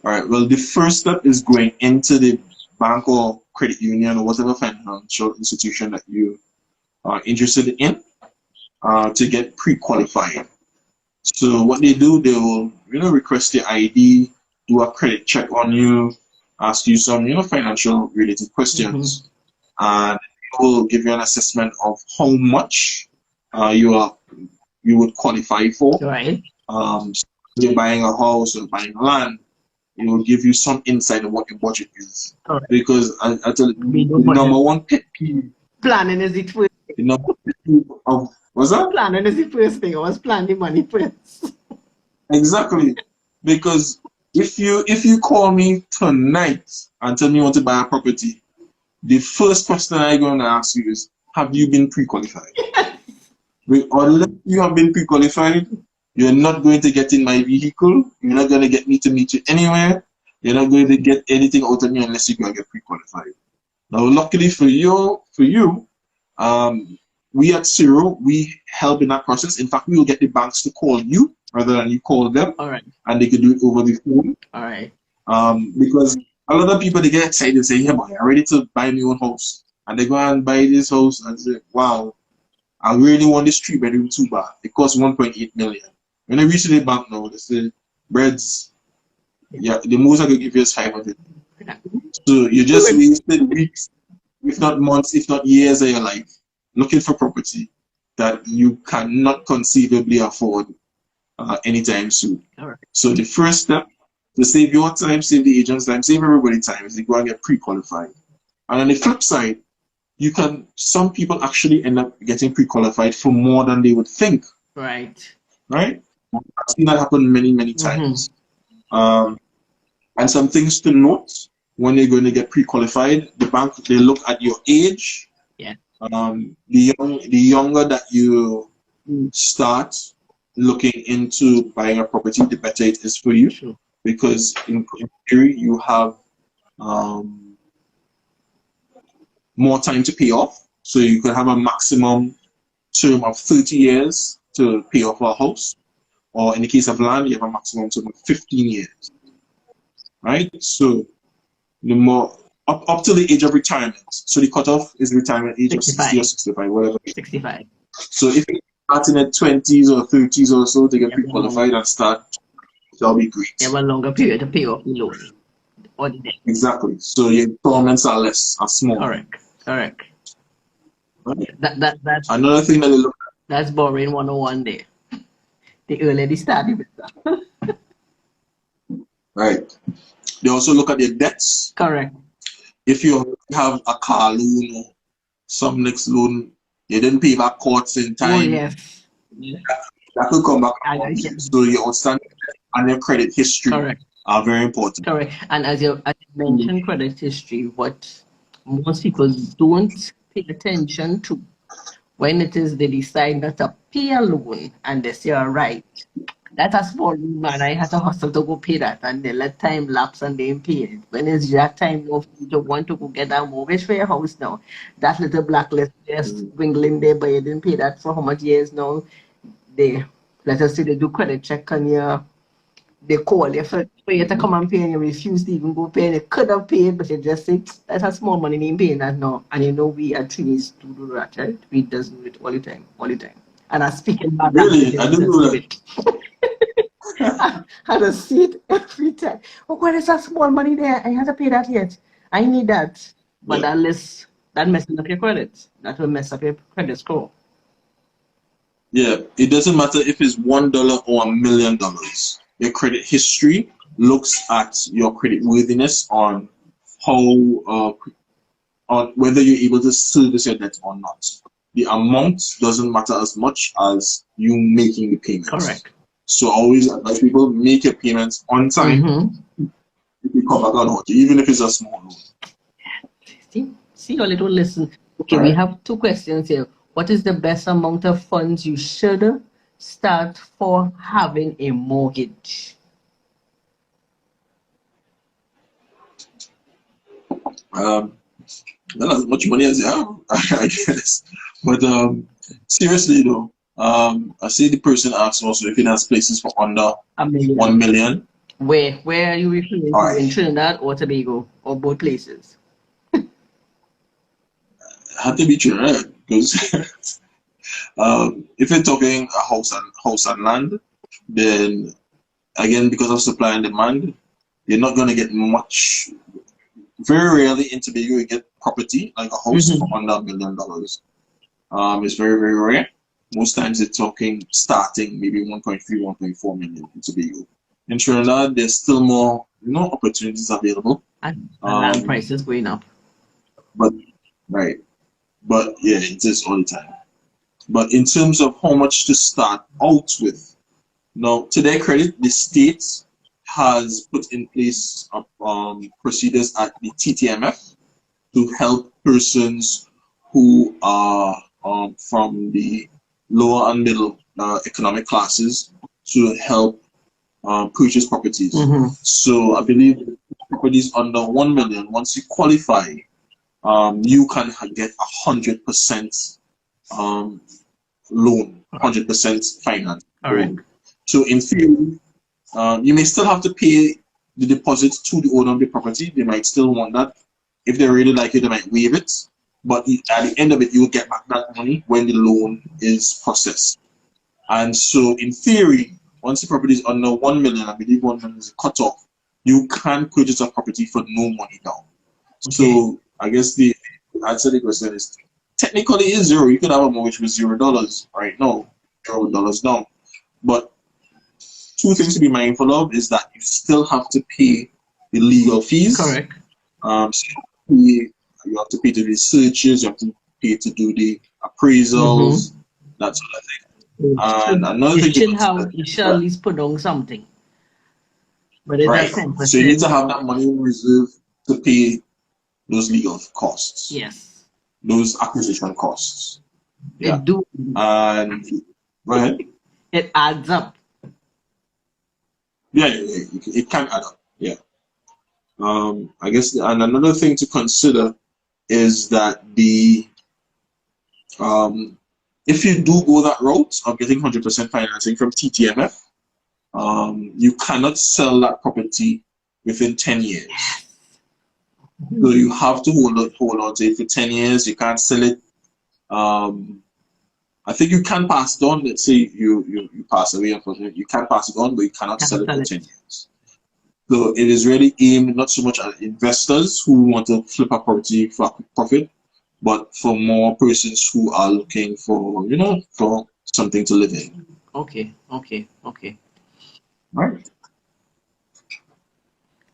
All right. Well, the first step is going into the bank or credit union or whatever financial institution that you are interested in to get pre-qualified. So what they do, they will request your ID, do a credit check on you, ask you some financial related Mm-hmm. questions, and they will give you an assessment of how much you would qualify for. Right. So if you're buying a house or buying land, it will give you some insight of what your budget is. All right. Because I tell We you, know the budget. number one pet peeve, Planning is the first. the number one pet peeve of what's that? Planning is the first thing. I was planning the money first. Exactly. Because if you call me tonight and tell me you want to buy a property, the first question I'm going to ask you is, have you been pre-qualified? Unless you have been pre-qualified, you're not going to get in my vehicle. You're not going to get me to meet you anywhere. You're not going to get anything out of me unless you go and get pre-qualified. Now, luckily for you, um, we at Zero, we help in that process. In fact, we will get the banks to call you rather than you call them, All right. and they can do it over the phone. All right. Because a lot of people they get excited and say, "Yeah, boy, I'm ready to buy my own house," and they go and buy this house and say, "Wow, I really want this 3 bedroom two bath. It costs 1.8 million." When they reach the bank now, they say, "Breads, yeah, the most I could give you is 500." So you just wasted weeks, if not months, if not years of your life looking for property that you cannot conceivably afford anytime soon. All right. So the first step to save your time, save the agent's time, save everybody's time is to go and get pre-qualified. And on the flip side, some people actually end up getting pre-qualified for more than they would think. Right. Right? I've seen that happen many, many times. And some things to note when you're going to get pre-qualified, the bank, they look at your age. Yeah. The younger that you start looking into buying a property, the better it is for you. True. Because in theory, you have more time to pay off. So you can have a maximum term of 30 years to pay off a house. Or in the case of land, you have a maximum term of 15 years. Right? So the more up to the age of retirement. So the cutoff is retirement age 65. Of 60 or 65, whatever. 65. So if you're starting at 20s or 30s or so to get pre-qualified and start, that'll be great. You have a longer period to pay off the loan or the debt. Exactly. So your installments are small. Correct. Right. That's another thing that they look at. That's borrowing 101 there. The earlier they start, the better. Right. They also look at your debts. Correct. If you have a car loan or some next loan, you didn't pay back courts in time. Oh, yes. That could come back. So your outstanding and your credit history are very important. Correct. And as you mentioned, credit history, what most people don't pay attention to when it is they decide not to pay a loan and they say, all right, that's a small loan, man. I had to hustle to go pay that, and they let time lapse and they ain't pay it. When it's that time of you want to go get a mortgage for your house now, that little blacklist just dwindling there, but you didn't pay that for how much years now? They let us say they do credit check on you. They call you for you to come and pay, and you refuse to even go pay. And you could have paid, but you just say that's a small money, you ain't paying that now. And you know we at Trinidad do that, right? We does do it all the time. And I'm speaking about really? That. I didn't know that. I just see it every time. Oh, where is that small money there? I have to pay that yet. I need that. But that messes up your credit. That will mess up your credit score. Yeah, it doesn't matter if it's $1 or $1 million. Your credit history looks at your credit worthiness on how on whether you're able to service your debt or not. The amount doesn't matter as much as you making the payments. Correct. So always advise people make your payments on time. If you come back on hot, even if it's a small loan. See your little listen. Okay, we have two questions here. What is the best amount of funds you should start for having a mortgage? Not as much money as you have, I guess. But seriously though, I see the person asks also if it has places for under $1 million. Where are you referring to? In Trinidad or Tobago, or both places? It had to be Trinidad because if you're talking a house and land, then again because of supply and demand, you're not going to get much. Very rarely in Tobago you get property like a house for under $1 million. It's very, very rare. Most times it's talking starting maybe 1.3, 1.4 million in Tobago. In Trinidad, there's still more opportunities available. And land prices going up. But yeah, it is all the time. But in terms of how much to start out with, now to their credit, the state has put in place procedures at the TTMF to help persons who are from the lower and middle economic classes to help purchase properties. So I believe properties under $1 million, once you qualify, you can get 100% loan, 100% finance. Right. So in theory, you may still have to pay the deposit to the owner of the property. They might still want that. If they really like it, they might waive it. But at the end of it, you will get back that money when the loan is processed. And so in theory, once the property is under $1 million, I believe $1 million is a cutoff, you can purchase a property for no money down. Okay. So I guess the answer to the question is technically is zero. You could have a mortgage with $0 right now, $0 down. But two things to be mindful of is that you still have to pay the legal fees. Correct. you have to pay to do the searches, you have to pay to do the appraisals, Mm-hmm. that sort of thing. You And should, another you thing to should consider have, you is should at that, least put on something. But it's right, at ten so you need to percent. have that money in reserve to pay those legal costs, Yes. those acquisition costs. Yeah. It do. And go ahead. It adds up. Yeah, it can add up. Yeah. I guess, and another thing to consider is that um, if you do go that route of getting 100% financing from TTMF, you cannot sell that property within 10 years. So you have to hold on to it for 10 years. You can't sell it. I think you can pass it on. Let's say you pass away, unfortunately. You can pass it on, but you cannot Can't sell it sell for it. 10 years. So it is really aimed not so much at investors who want to flip a property for a quick profit, but for more persons who are looking for, for something to live in. Okay, okay, okay. Right.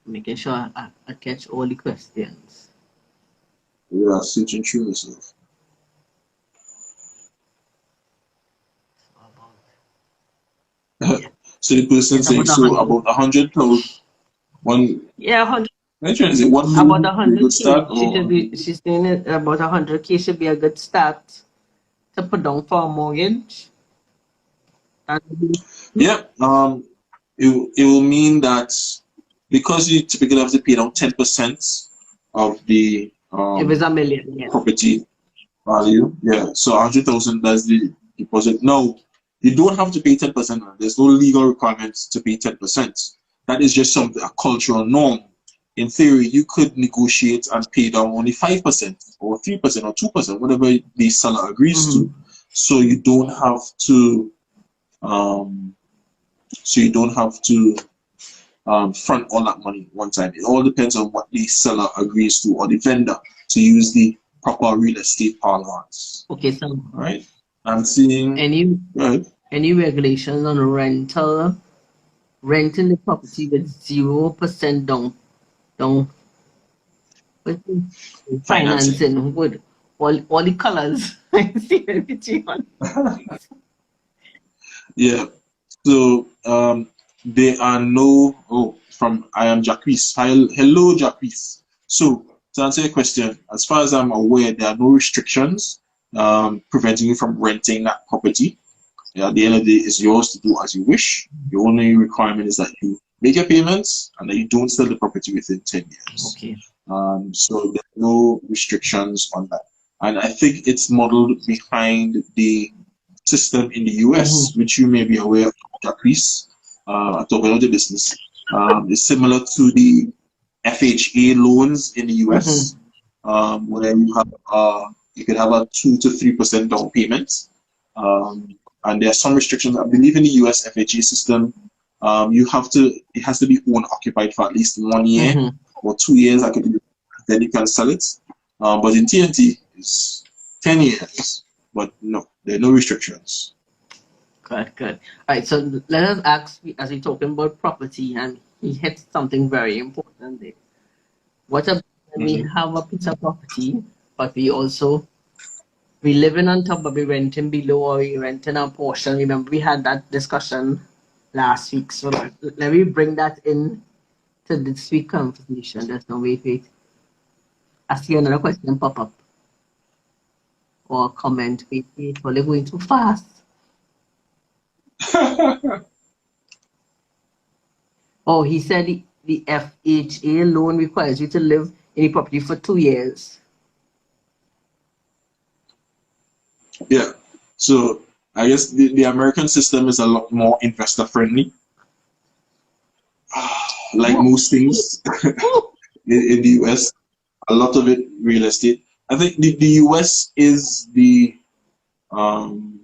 Making sure I catch all the questions. Yeah, searching through yourself. Yeah, So the person it's saying, about a so hundred. about 100,000, one, Yeah, 100. I'm trying to say 1 About million a be a hundred good k. start, She should or be. She's saying it about 100K should be a good start to put down for a mortgage. That would be, yeah, it will mean that because you typically have to pay down 10% of the if it's a million, yeah. property value. Yeah, so 100,000, that's the deposit. No, you don't have to pay 10%. There's no legal requirements to pay 10%. That is just a cultural norm. In theory, you could negotiate and pay down only 5% or 3% or 2%, whatever the seller agrees to. Mm-hmm. So you don't have to. Um, so you don't have to front all that money one time. It all depends on what the seller agrees to or the vendor, to use the proper real estate parlance. Okay, so Right? I'm seeing. any Right. any regulations on renting the property with 0% down with Financing. financing with all the colors. I see the picture on. Yeah. So there are no. Oh, from I am Jacques. Hi, hello, Jacques. So to answer your question, as far as I'm aware, there are no restrictions preventing you from renting that property. At the end of the day, it's yours to do as you wish. The only requirement is that you make your payments and that you don't sell the property within 10 years. Okay. So there are no restrictions on that. And I think it's modeled behind the system in the US, Mm-hmm. which you may be aware of, Jacques, talking about the business. It's similar to the FHA loans in the US, Mm-hmm. where you could have a 2 to 3% down payment. And there are some restrictions. I believe in the US FHA system, it has to be owned occupied for at least 1 year Mm-hmm. or 2 years. Then you can sell it. But in TNT, it's 10 years. But no, there are no restrictions. Good, good. All right, so let us ask, as we're talking about property, and he hit something very important there. What about when we Mhm. have a piece of property, but we living on top, but we renting below, or we renting a portion? Remember, we had that discussion last week. So let me bring that in to this week conversation. There's no wait. I see another question pop up or comment. Wait, well, they're going too fast. Oh, he said the FHA loan requires you to live in the property for 2 years. Yeah. So I guess the American system is a lot more investor friendly, like Whoa. most things Whoa. in the US. A lot of it real estate. I think the US um,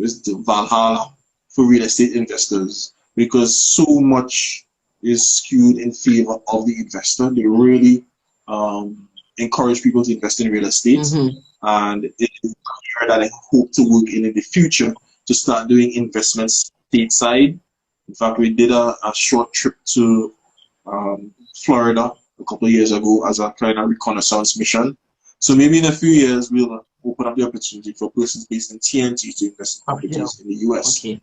is the Valhalla for real estate investors because so much is skewed in favor of the investor. They really encourage people to invest in real estate, Mm-hmm. and it is here that I hope to work in the future to start doing investments stateside. In fact, we did a short trip to Florida a couple of years ago as a kind of reconnaissance mission. So maybe in a few years we'll open up the opportunity for persons based in TNT to invest in properties in the US. Okay.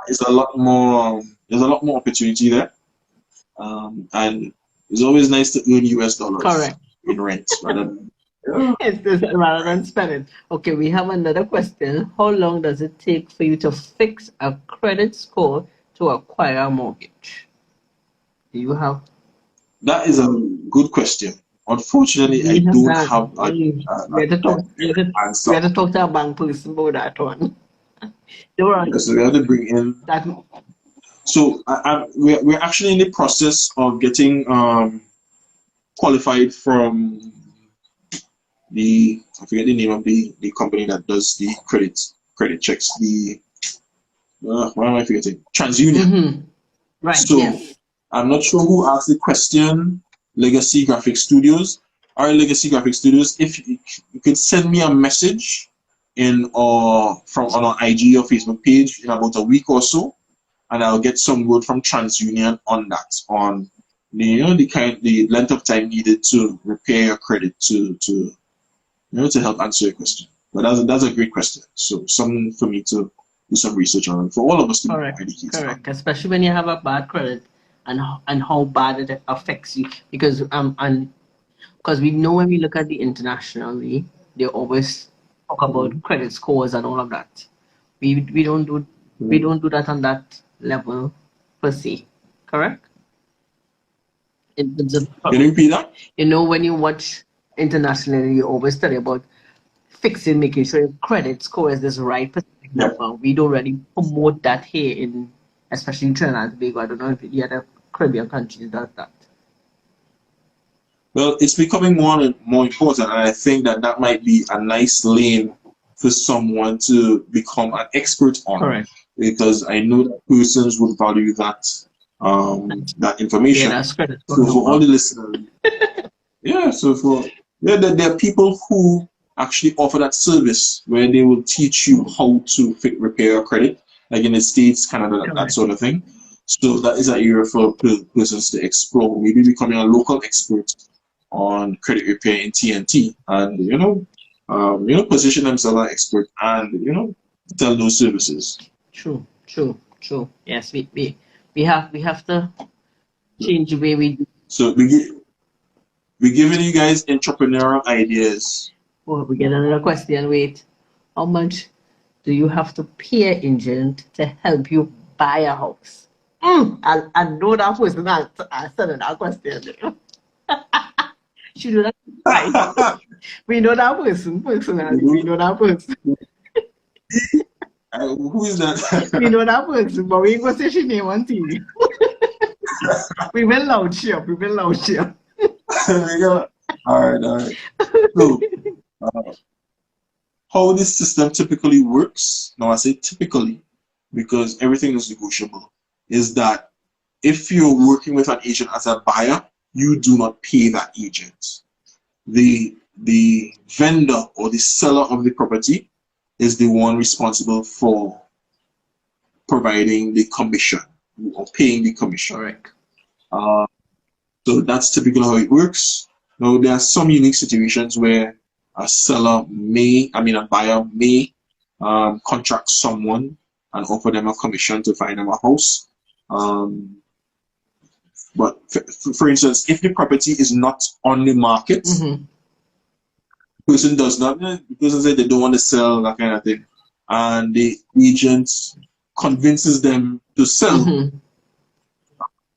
There's a lot more opportunity there. And it's always nice to earn US dollars Correct. in rent rather than Rather than spend it. Okay, we have another question. How long does it take for you to fix a credit score to acquire a mortgage? Do you have? That is a good question. Unfortunately, I don't have we have to talk to a bank person about that one. So we have to bring in that. So we're actually in the process of getting qualified from I forget the name of the company that does the credit checks. Why am I forgetting? TransUnion. Mm-hmm. Right. So yes. I'm not sure who asked the question. Legacy Graphic Studios. Our Legacy Graphic Studios. If you could send me a message on our IG or Facebook page in about a week or so, and I'll get some word from TransUnion on that, on the length of time needed to repair your credit to help answer your question. But that's a great question. So something for me to do some research on, for all of us to be educated. Correct. Especially when you have a bad credit and how bad it affects you, because we know when we look at the internationally, they always talk about credit scores and all of that. We don't do that on that level per se. Correct? Can you repeat that? When you watch internationally, you always study about making sure your credit score is this right percentage number. We don't really promote that here especially in Trinidad and Tobago. I don't know if the other Caribbean countries does that. Well, it's becoming more and more important, and I think that might be a nice lane for someone to become an expert on. Correct. Because I know that persons would value that information. Yeah, that's credit. So for all the listeners, there are people who actually offer that service where they will teach you how to repair your credit, like in the States, Canada, that sort of thing. So that is an area for persons to explore, maybe becoming a local expert on credit repair in TNT, and position themselves as an expert and sell those services. True. Yes, we have to change the way we do. So we're giving you guys entrepreneurial ideas. Oh, we get another question. Wait, how much do you have to pay an agent to help you buy a house? I know that person answered that question. She do that. Right. We know that person. Personally, we know that person. Who is that? We know that person, but we ain't gonna say she name on TV. We will loud here. All right. So, how this system typically works, now I say typically because everything is negotiable, is that if you're working with an agent as a buyer, you do not pay that agent. The vendor or the seller of the property is the one responsible for providing the commission or paying the commission. Correct. So that's typically how it works. Now, there are some unique situations where a buyer may contract someone and offer them a commission to find them a house. But for instance, if the property is not on the market, person does not, the person said they don't want to sell, that kind of thing, and the agent convinces them to sell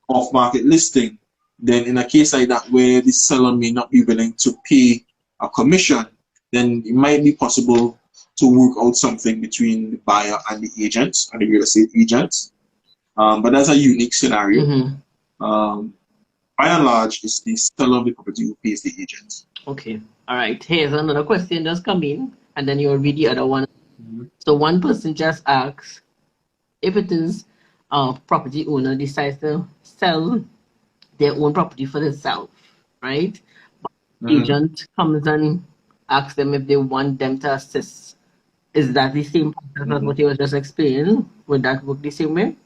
off market listing, then in a case like that where the seller may not be willing to pay a commission, then it might be possible to work out something between the buyer and the agent and the real estate agent. But that's a unique scenario. By and large, it's the seller of the property who pays the agent. Okay. All right. Here's another question that's coming, and then you'll read the other one. So one person just asks, if it is a property owner decides to sell their own property for themselves, right? But agent comes and asks them if they want them to assist. Is that the same process as what you were just explaining? Would that work the same way?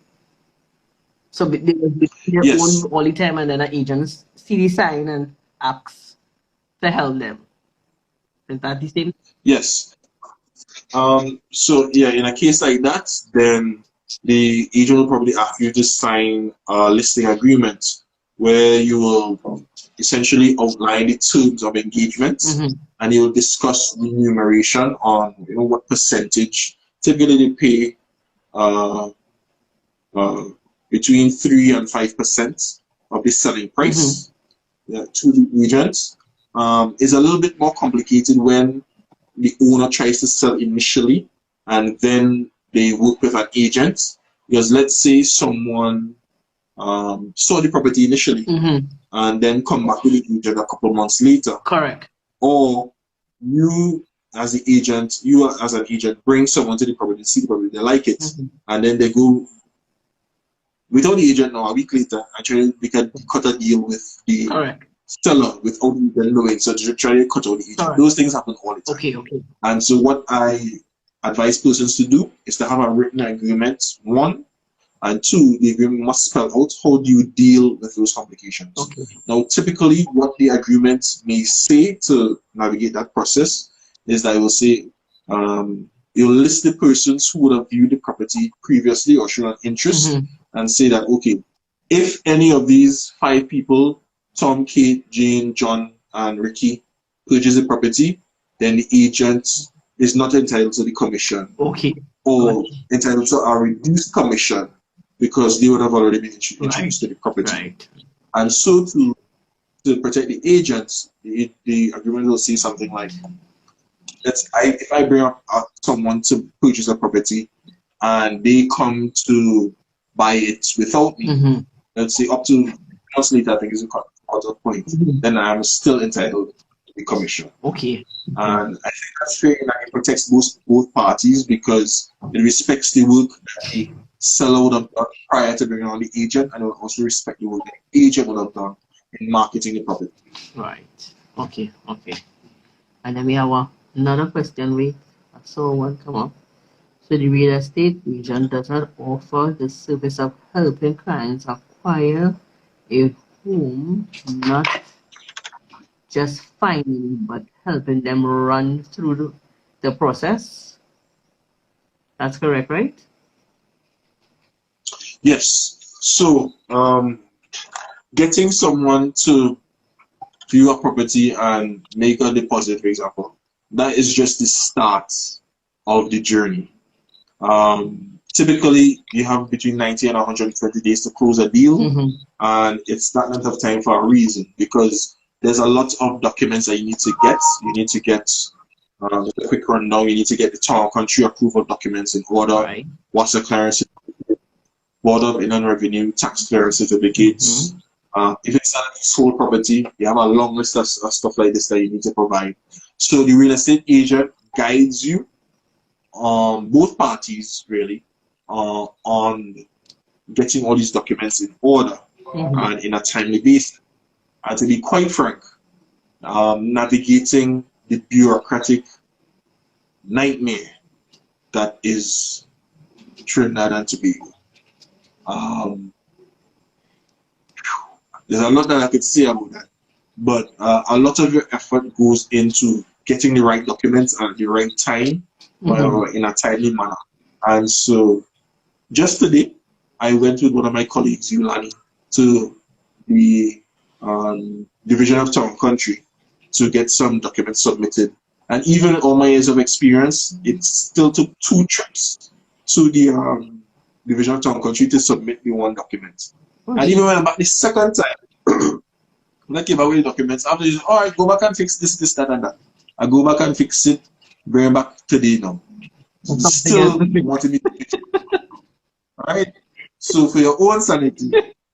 So they will be their own Yes, all the time, and then an agent see the sign and asks to help them. Is that the same? yes. So yeah, in a case like that, then the agent will probably ask you to sign a listing agreement where you will essentially outline the terms of engagement, Mm-hmm. and you will discuss remuneration on what percentage. Typically, they pay uh, uh, between 3 and 5% of the selling Mm-hmm. price, yeah, to the agent. It's a little bit more complicated when the owner tries to sell initially and then they work with an agent. Because let's say someone saw the property initially Mm-hmm. and then come back to the agent a couple months later, Correct. or you you as an agent bring someone to the property, see the property, they like it, Mm-hmm. and then they go without the agent now a week later, actually they can cut a deal with the Correct. seller without even knowing. So to try to cut out the agent. Correct. Those things happen all the time. Okay. Okay. And so what I advise persons to do is to have a written agreement, one, and two, the agreement must spell out how do you deal with those complications. Okay. Now, typically, what the agreement may say to navigate that process is that it will say, you'll list the persons who would have viewed the property previously or shown an interest Mm-hmm. and say that, okay, if any of these 5 people, Tom, Kate, Jane, John, and Ricky, purchase the property, then the agent is not entitled to the commission Okay. or Okay. entitled to a reduced commission because they would have already been Right. introduced to the property. Right. And so to protect the agents, the agreement will say something like, if I bring up someone to purchase a property and they come to buy it without me, Mm-hmm. let's say up to months later, I think is a cut point, Mm-hmm. then I am still entitled to the commission. Okay. And I think that's fair and it protects both parties because it respects the work that the seller would have done prior to bringing on the agent, and it will also respect the work that the agent would have done in marketing the property. Right. Okay. Okay. And then we have another question. I saw one come up. So the real estate agent does not offer the service of helping clients acquire a home, not just finding, but helping them run through the process. That's correct, right? Yes. So, getting someone to view a property and make a deposit, for example, that is just the start of the journey. Typically, you have between 90 and 120 days to close a deal, Mm-hmm. and it's that length of time for a reason because there's a lot of documents that you need to get. You need to get a quick rundown. You need to get the town country approval documents in order. Right. What's the clearance? Board of Inland Revenue, tax clearance certificates. Mm-hmm. If it's a leasehold property, you have a long list of stuff like this that you need to provide. So the real estate agent guides you, both parties really, on getting all these documents in order Mm-hmm. and in a timely basis. And to be quite frank, navigating the bureaucratic nightmare that is Trinidad and Tobago. There's a lot that I could say about that, but a lot of your effort goes into getting the right documents at the right time, Mm-hmm. in a timely manner. And so, just today, I went with one of my colleagues, Yulani, to the Division of Town Country to get some documents submitted. And even all my years of experience, it still took 2 trips to the Division of Town Country to submit the one document. And even when I'm back the second time, when I give away the documents, after this, all right, go back and fix this, this, that, and that. I go back and fix it, bring it back today now. Still wanting me to fix it. Right? So for your own sanity,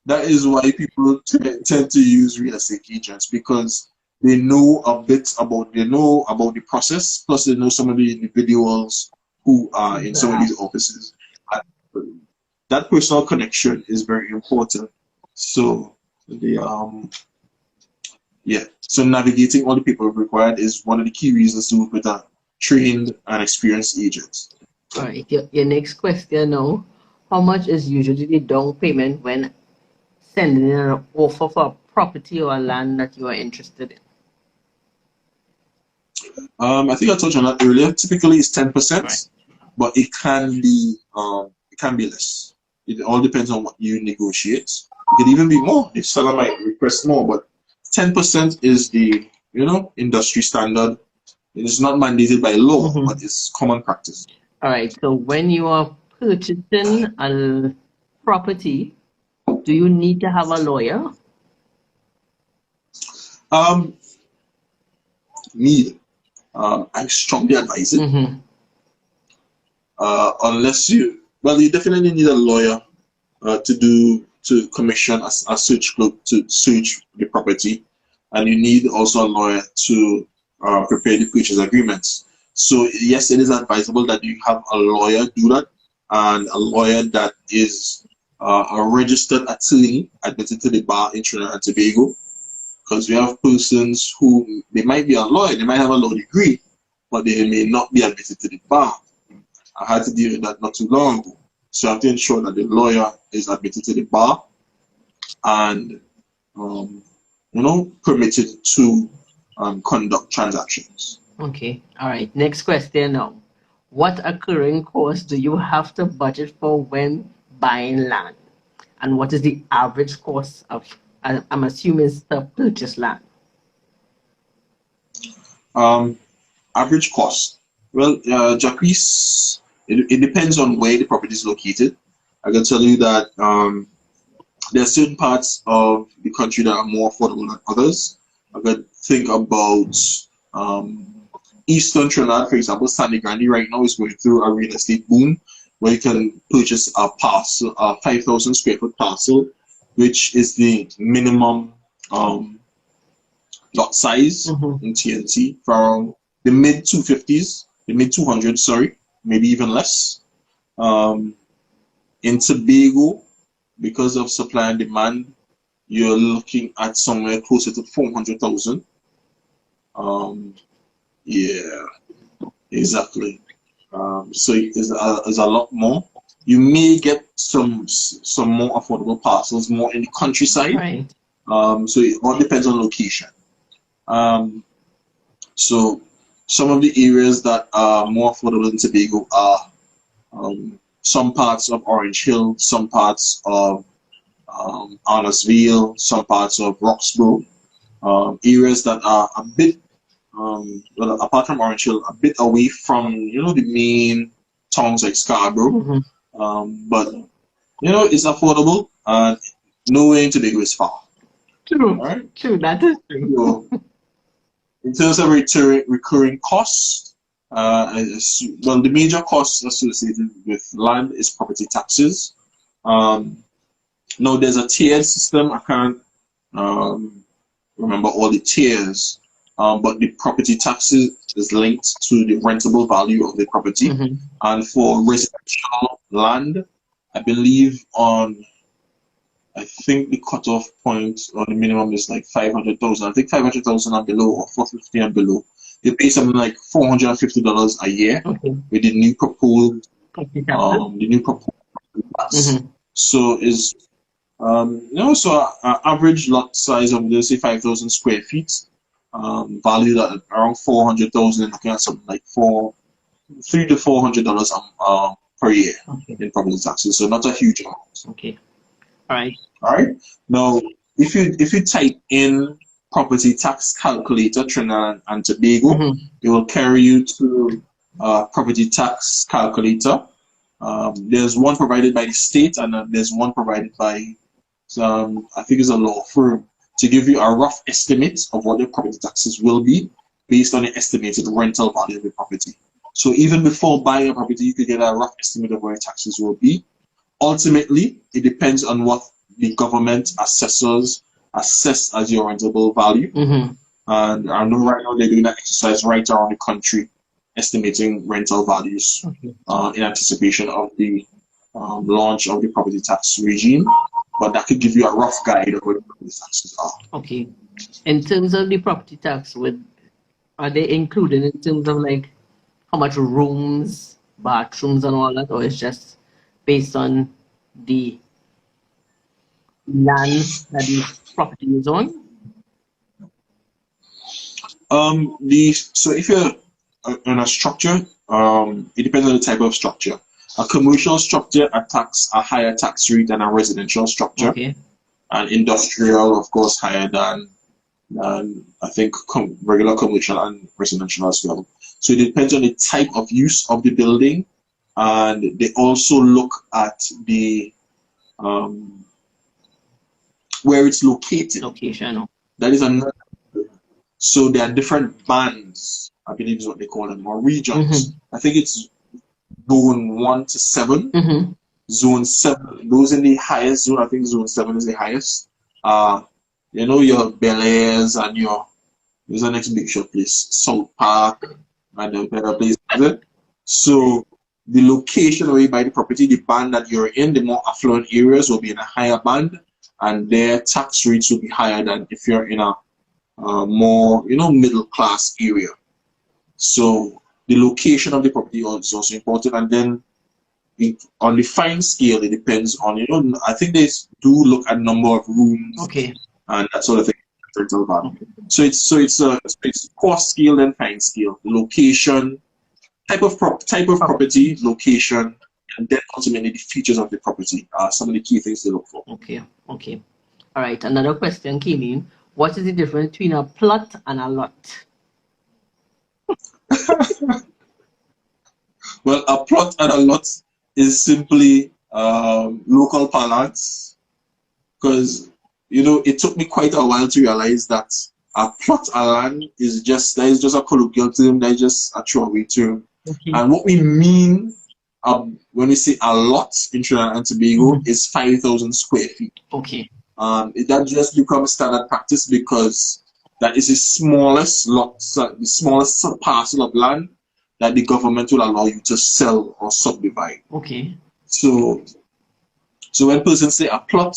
that is why people tend to use real estate agents because they know about the process, plus they know some of the individuals who are in some of these offices. And that personal connection is very important. So so navigating all the people required is one of the key reasons to work with a trained and experienced agent. All right. Your next question now. How much is usually the down payment when sending an offer for a property or land that you are interested in? I think I touched on that earlier. Typically, it's Right. 10%, but it can be less. It all depends on what you negotiate. It could even be more if seller might request more, but 10% is the industry standard. It is not mandated by law, but it's common practice. All right. So when you are purchasing a property, do you need to have a lawyer? Um, Need. I strongly advise it. Unless you definitely need a lawyer to commission a search group to search the property, and you need also a lawyer to prepare the purchase agreements. So yes, it is advisable that you have a lawyer do that, and a lawyer that is a registered attorney admitted to the bar in Trinidad and Tobago, because we have persons who they might be a lawyer, they might have a law degree, but they may not be admitted to the bar. I had to deal with that not too long ago. So I have to ensure that the lawyer is admitted to the bar and permitted to conduct transactions. Okay. All right. Next question now. What occurring costs do you have to budget for when buying land? And what is the average cost of, I'm assuming, it's to purchase land? Um, Average cost. Well, Jacques, it depends on where the property is located. I can tell you that there are certain parts of the country that are more affordable than others. I could think about Eastern Trinidad, for example. Sandy Grande right now is going through a real estate boom where you can purchase a parcel, a 5,000 square foot parcel, which is the minimum lot size in TNT from the mid 250s, the mid 200s, sorry, maybe even less. In Tobago, because of supply and demand, you're looking at somewhere closer to 400,000. Yeah, exactly. So it's a lot more. You may get some more affordable parcels, more in the countryside. Right. So it all depends on location. So some of the areas that are more affordable in Tobago are some parts of Orange Hill, some parts of Arnorsville, some parts of Roxborough, areas that are a bit, well, apart from Orange Hill, a bit away from the main towns like Scarborough. But it's affordable, and nowhere in Tobago is far. True. All right. True. That is true. So, in terms of recurring costs, well, the major costs associated with land is property taxes. Now, there's a tiered system. I can't remember all the tiers, but the property taxes is linked to the rentable value of the property. And for residential land, I believe I think the cutoff point or the minimum is like 500,000. I think 500,000 and below, or 450 and below. You pay something like $450 a year with the new proposed tax. So is so average lot size of let's say 5,000 square feet, valued at around 400,000, looking at something like $300 to $400 per year in property taxes. So not a huge amount. Okay. All right. All right. Now, if you type in property tax calculator Trinidad and Tobago, it will carry you to property tax calculator. There's one provided by the state, and there's one provided by I think it's a law firm, to give you a rough estimate of what the property taxes will be based on the estimated rental value of the property. So even before buying a property, you could get a rough estimate of where taxes will be. Ultimately, it depends on what the government assessors assess as your rentable value. And I know right now they're doing that exercise right around the country, estimating rental values in anticipation of the launch of the property tax regime. But that could give you a rough guide of what the property taxes are. Okay. In terms of the property tax, are they included in terms of how much rooms, bathrooms, and all that, or it's just based on the lands that the property is on? So if you're on a structure, it depends on the type of structure. A commercial structure attacks a higher tax rate than a residential structure, Okay. and industrial, of course, higher than I think regular commercial and residential as well. So it depends on the type of use of the building, and they also look at the where it's located. Location. That is another. So there are different bands, I believe is what they call them, or regions. I think it's zone 1 to 7. Zone 7, those in the highest zone, I think zone 7 is the highest. You know, your Bel Airs and there's the next big shot place, South Park, and the better place. So the location where you buy the property, the band that you're in, the more affluent areas will be in a higher band, and their tax rates will be higher than if you're in a more, middle class area. So the location of the property is also important, and then on the fine scale, it depends on, I think they do look at number of rooms, okay, and that sort of thing. Okay. So it's cost scale and fine scale, location, type of property, location, and then ultimately the features of the property are some of the key things to look for. Okay. All right. Another question came in. What is the difference between a plot and a lot? Well, a plot and a lot is simply local parlance, because it took me quite a while to realize that a plot of land is just a colloquial term, that is just a throwaway term. Okay. And what we mean when we say a lot in Trinidad and Tobago is 5,000 square feet. Okay. That just becomes standard practice because that is the smallest lot, the smallest parcel of land that the government will allow you to sell or subdivide. Okay. So when persons say a plot,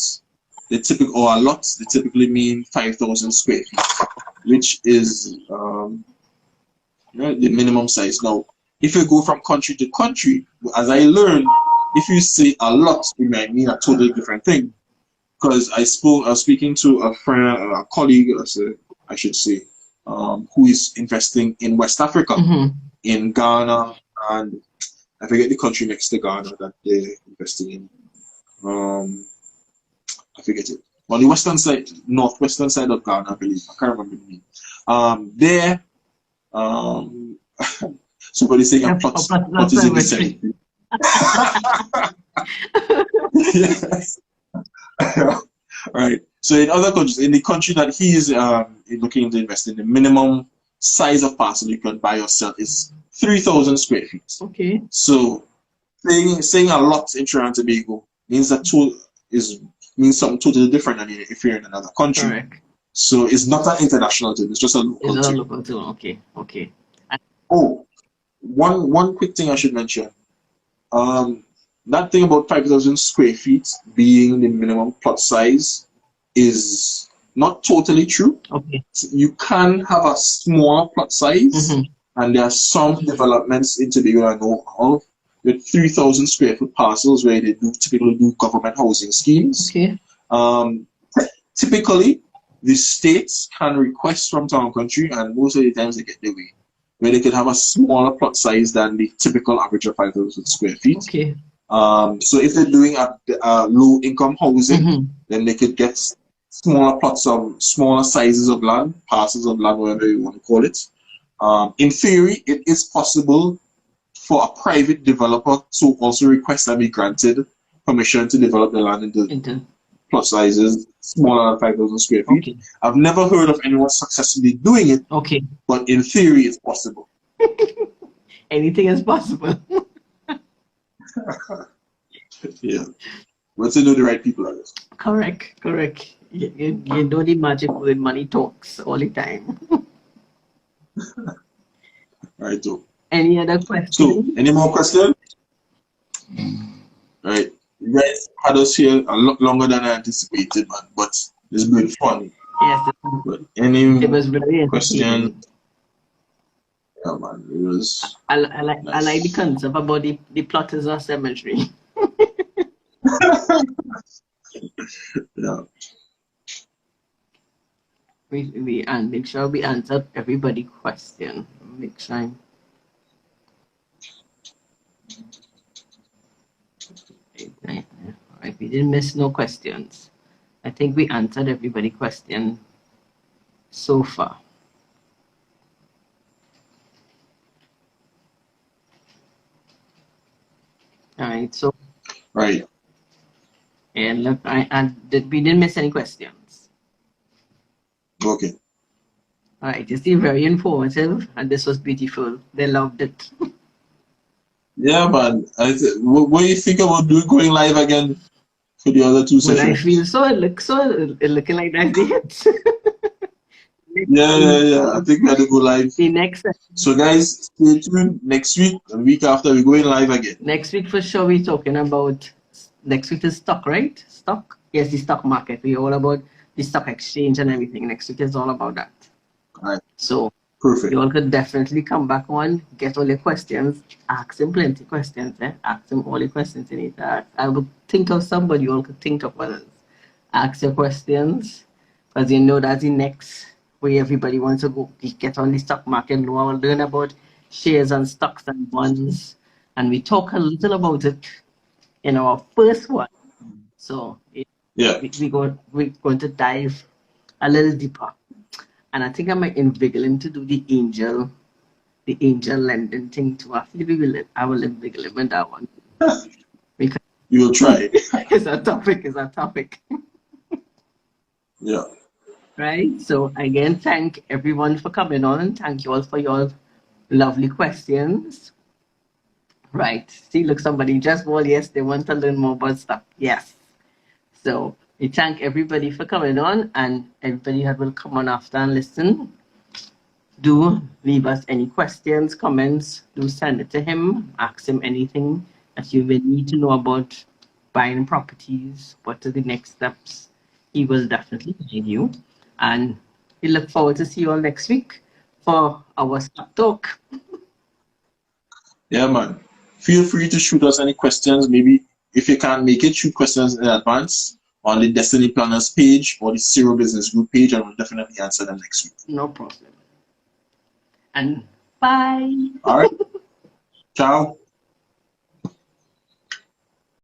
or a lot, they typically mean 5,000 square feet, which is the minimum size. Now, if you go from country to country, as I learned, if you say a lot, it might mean a totally different thing. Because I was speaking to a friend, a colleague, I should say, who is investing in West Africa, in Ghana, and I forget the country next to Ghana that they're investing in. I forget it. On the western side, northwestern side of Ghana, I believe. I can't remember the name. There, somebody saying a plot is in the cemetery. Yes. Right. So in other countries, in the country that he is looking to invest in, the minimum size of parcel you can buy yourself is 3,000 square feet. Okay. So saying a lot in Trinidad and Tobago means means something totally different than if you're in another country. Correct. So it's not an international term, it's just a local term. It's a local term, okay. Oh, one quick thing I should mention. That thing about 5,000 square feet being the minimum plot size is not totally true. Okay. So you can have a smaller plot size, and there are some developments in Tobago I know of with 3,000 square foot parcels where they typically do government housing schemes. Okay. Typically, the states can request from town country, and most of the times they get their way, where they can have a smaller plot size than the typical average of 5,000 square feet. Okay. So if they're doing a low income housing, then they could get smaller sizes of land, parcels of land, whatever you want to call it. In theory, it is possible for a private developer to also request and be granted permission to develop the land into plot sizes smaller than 5,000 square feet. Okay. I've never heard of anyone successfully doing it. Okay. But in theory, it's possible. Anything is possible. Yeah. Once you know the right people, I guess. Correct. You know the magic word, money talks all the time. Right, so. Any other questions? So, any more questions? All right. You guys had us here a lot longer than I anticipated, man. But it's been fun. Yes. But any it was very question? Yeah, man. It was. I like the concept about the plot is a cemetery. Yeah. We and make sure we answer everybody question. Make sure. Alright, we didn't miss no questions. I think we answered everybody question so far. All right, so Right. and look, we didn't miss any questions. Okay. All right, you see, very informative, and this was beautiful. They loved it. Yeah, man. What do you think about doing going live again for the other two Well, I feel sessions? so. It looking like that's the hit. Yeah, yeah, yeah. I think we had to go live. The next So, guys, stay tuned. Next week and week after, we're going live again. next week for sure, we're talking about next week is stock, right? Stock. Yes, the stock market. We're all about the stock exchange and everything. Next week is all about that. All right. So Perfect. you all could definitely come back on, get all your questions, ask him plenty questions, ask him all the questions you need to ask. I would think of somebody, you all could think of others. Ask your questions, because you know that's the next way everybody wants to go. Get on the stock market, learn about shares and stocks and bonds. And we talk a little about it in our first one. So Yeah. we're going to dive a little deeper. And I think I might inviggle him to do the angel lending thing too. I will inviggle him in that one. Because You will try. it's a topic. Yeah. Right? So again, thank everyone for coming on. Thank you all for your lovely questions. Right. See, look, somebody just well, yes, they want to learn more about stuff. Yes. So we thank everybody for coming on, and everybody that will come on after and listen. Do leave us any questions, comments. Do send it to him. Ask him anything that you will need to know about buying properties. What are the next steps? He will definitely guide you. And we look forward to see you all next week for our stock talk. Yeah, man. Feel free to shoot us any questions. Maybe if you can't make it, shoot questions in advance on the Destiny Planners page or the Zero Business Group page, and we'll definitely answer them next week. No problem. And bye. All right. Ciao.